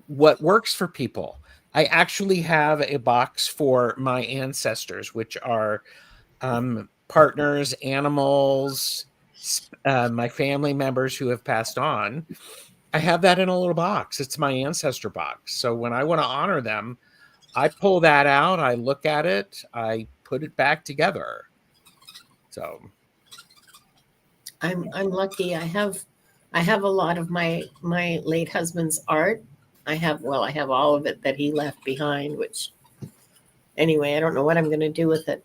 Speaker 1: works for people. I actually have a box for my ancestors, which are partners, animals, my family members who have passed on. I have that in a little box. It's my ancestor box. So when I want to honor them, I pull that out, I look at it, I put it back together. So
Speaker 3: I'm lucky. I have a lot of my late husband's art. I have all of it that he left behind, which anyway, I don't know what I'm going to do with it.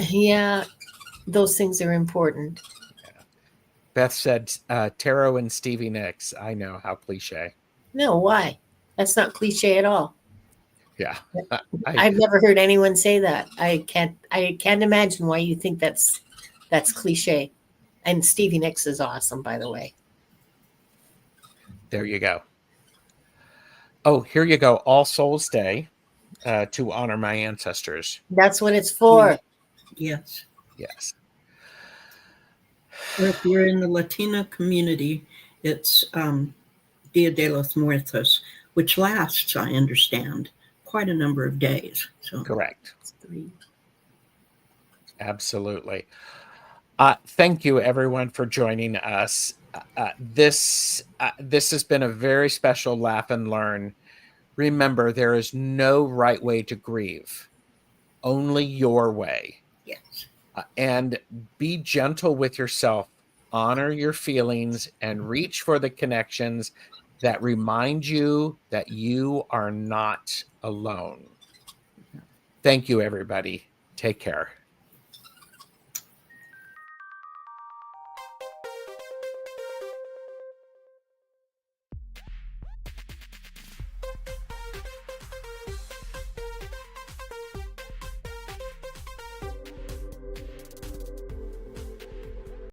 Speaker 3: Yeah, those things are important.
Speaker 1: Yeah. Beth said Tarot and Stevie Nicks. I know, how cliche.
Speaker 3: No, why? That's not cliche at all.
Speaker 1: Yeah.
Speaker 3: I've never heard anyone say that. I can't imagine why you think that's cliche. And Stevie Nicks is awesome, by the way.
Speaker 1: There you go. Oh, here you go. All Souls Day to honor my ancestors.
Speaker 3: That's what it's for.
Speaker 2: Yes.
Speaker 1: Yes.
Speaker 2: Or if you're in the Latina community, it's Dia de los Muertos, which lasts, I understand, quite a number of days. So
Speaker 1: correct. Absolutely. Thank you, everyone, for joining us. This has been a very special laugh and learn. Remember, there is no right way to grieve, only your way.
Speaker 2: Yes.
Speaker 1: And be gentle with yourself. Honor your feelings and reach for the connections that remind you that you are not alone. Thank you, everybody. Take care.